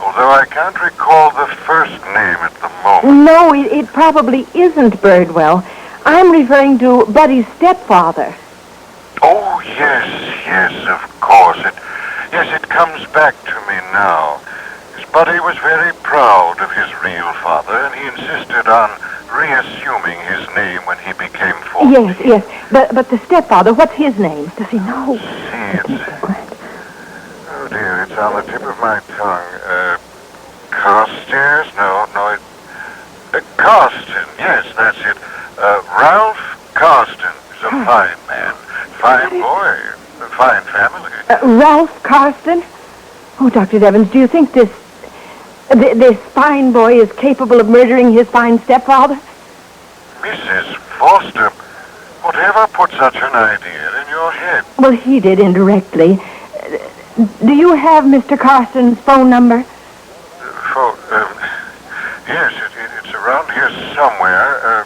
although I can't recall the first name at the moment. No, it probably isn't Birdwell. I'm referring to Buddy's stepfather. Oh, yes, of course. It comes back to me now. Buddy was very proud of his real father, and he insisted on reassuming his name when he became 14. Yes. But the stepfather, what's his name? Does he know? Oh, dear, it's on the tip of my tongue. Carstairs? No. Carston, yes, that's it. Ralph Carston is a fine man, fine boy, a fine family. Ralph Carston? Oh, Dr. Devens, do you think this fine boy is capable of murdering his fine stepfather? Mrs. Foster, whatever put such an idea in your head? Well, he did indirectly. Do you have Mr. Carston's phone number? Yes, it's around here somewhere.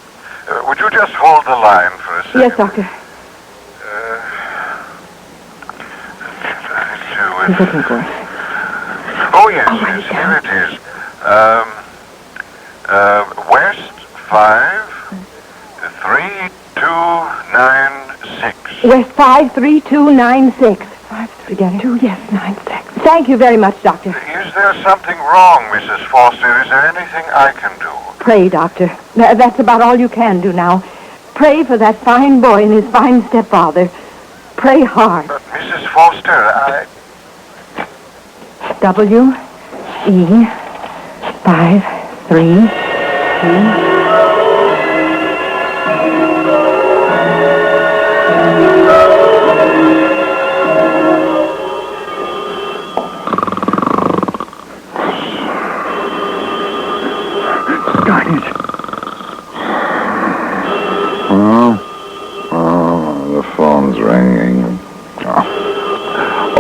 Would you just hold the line for a second? Yes, Doctor. He's looking for it. Oh, yes, here it is. West 53296. West 53296. 53296. Thank you very much, Doctor. Is there something wrong, Mrs. Foster? Is there anything I can do? Pray, Doctor. That's about all you can do now. Pray for that fine boy and his fine stepfather. Pray hard. But, Mrs. Foster, W-E 532.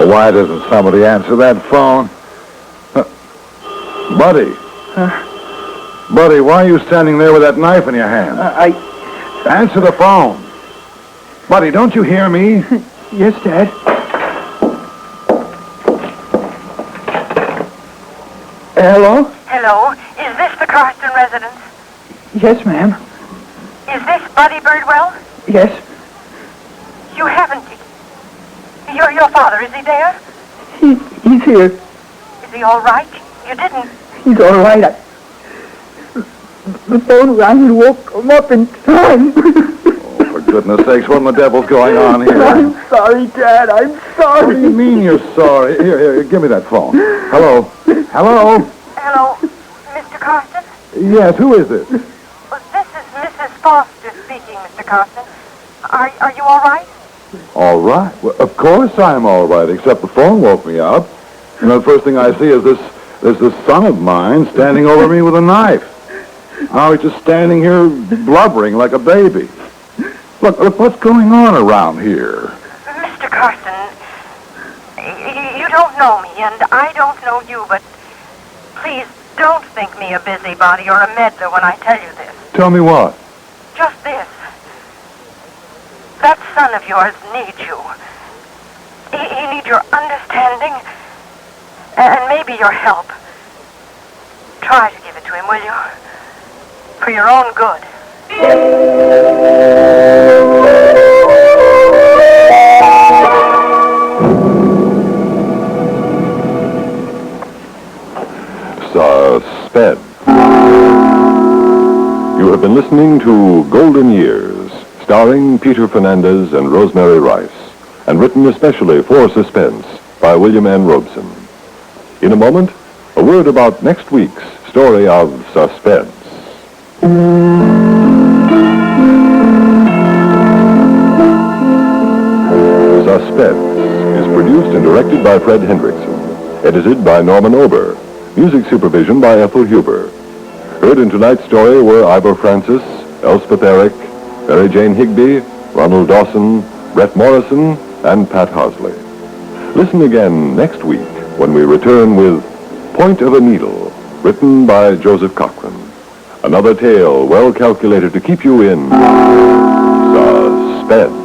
Why doesn't somebody answer that phone? Buddy. Buddy, why are you standing there with that knife in your hand? Answer the phone. Buddy, don't you hear me? Yes, Dad. Hello? Hello, is this the Carston residence? Yes, ma'am. Is this Buddy Birdwell? Yes. You haven't... Your father, is he there? He's here. Is he all right? You didn't... He's all right. The phone rang and woke him up in time. For goodness sakes, what in the devil's going on here? I'm sorry, Dad. I'm sorry. What do you mean you're sorry? Here, give me that phone. Hello? Hello? Hello, Mr. Carston? Yes, who is this? Well, this is Mrs. Foster speaking, Mr. Carston. Are you all right? All right. Well, of course I'm all right, except the phone woke me up. And the first thing I see is this son of mine standing over me with a knife. Now he's just standing here blubbering like a baby. Look, what's going on around here? Mr. Carston, you don't know me, and I don't know you, but please don't think me a busybody or a meddler when I tell you this. Tell me what? Just this. That son of yours needs you. He needs your understanding and maybe your help. Try to give it to him, will you? For your own good. Suspense. You have been listening to Golden Years, starring Peter Fernandez and Rosemary Rice, and written especially for Suspense by William N. Robeson. In a moment, a word about next week's story of Suspense. Suspense is produced and directed by Fred Hendrickson, edited by Norman Ober, music supervision by Ethel Huber. Heard in tonight's story were Ivor Francis, Elspeth Eric, Mary Jane Higby, Ronald Dawson, Brett Morrison, and Pat Hosley. Listen again next week when we return with Point of a Needle, written by Joseph Cochran. Another tale well calculated to keep you in suspense.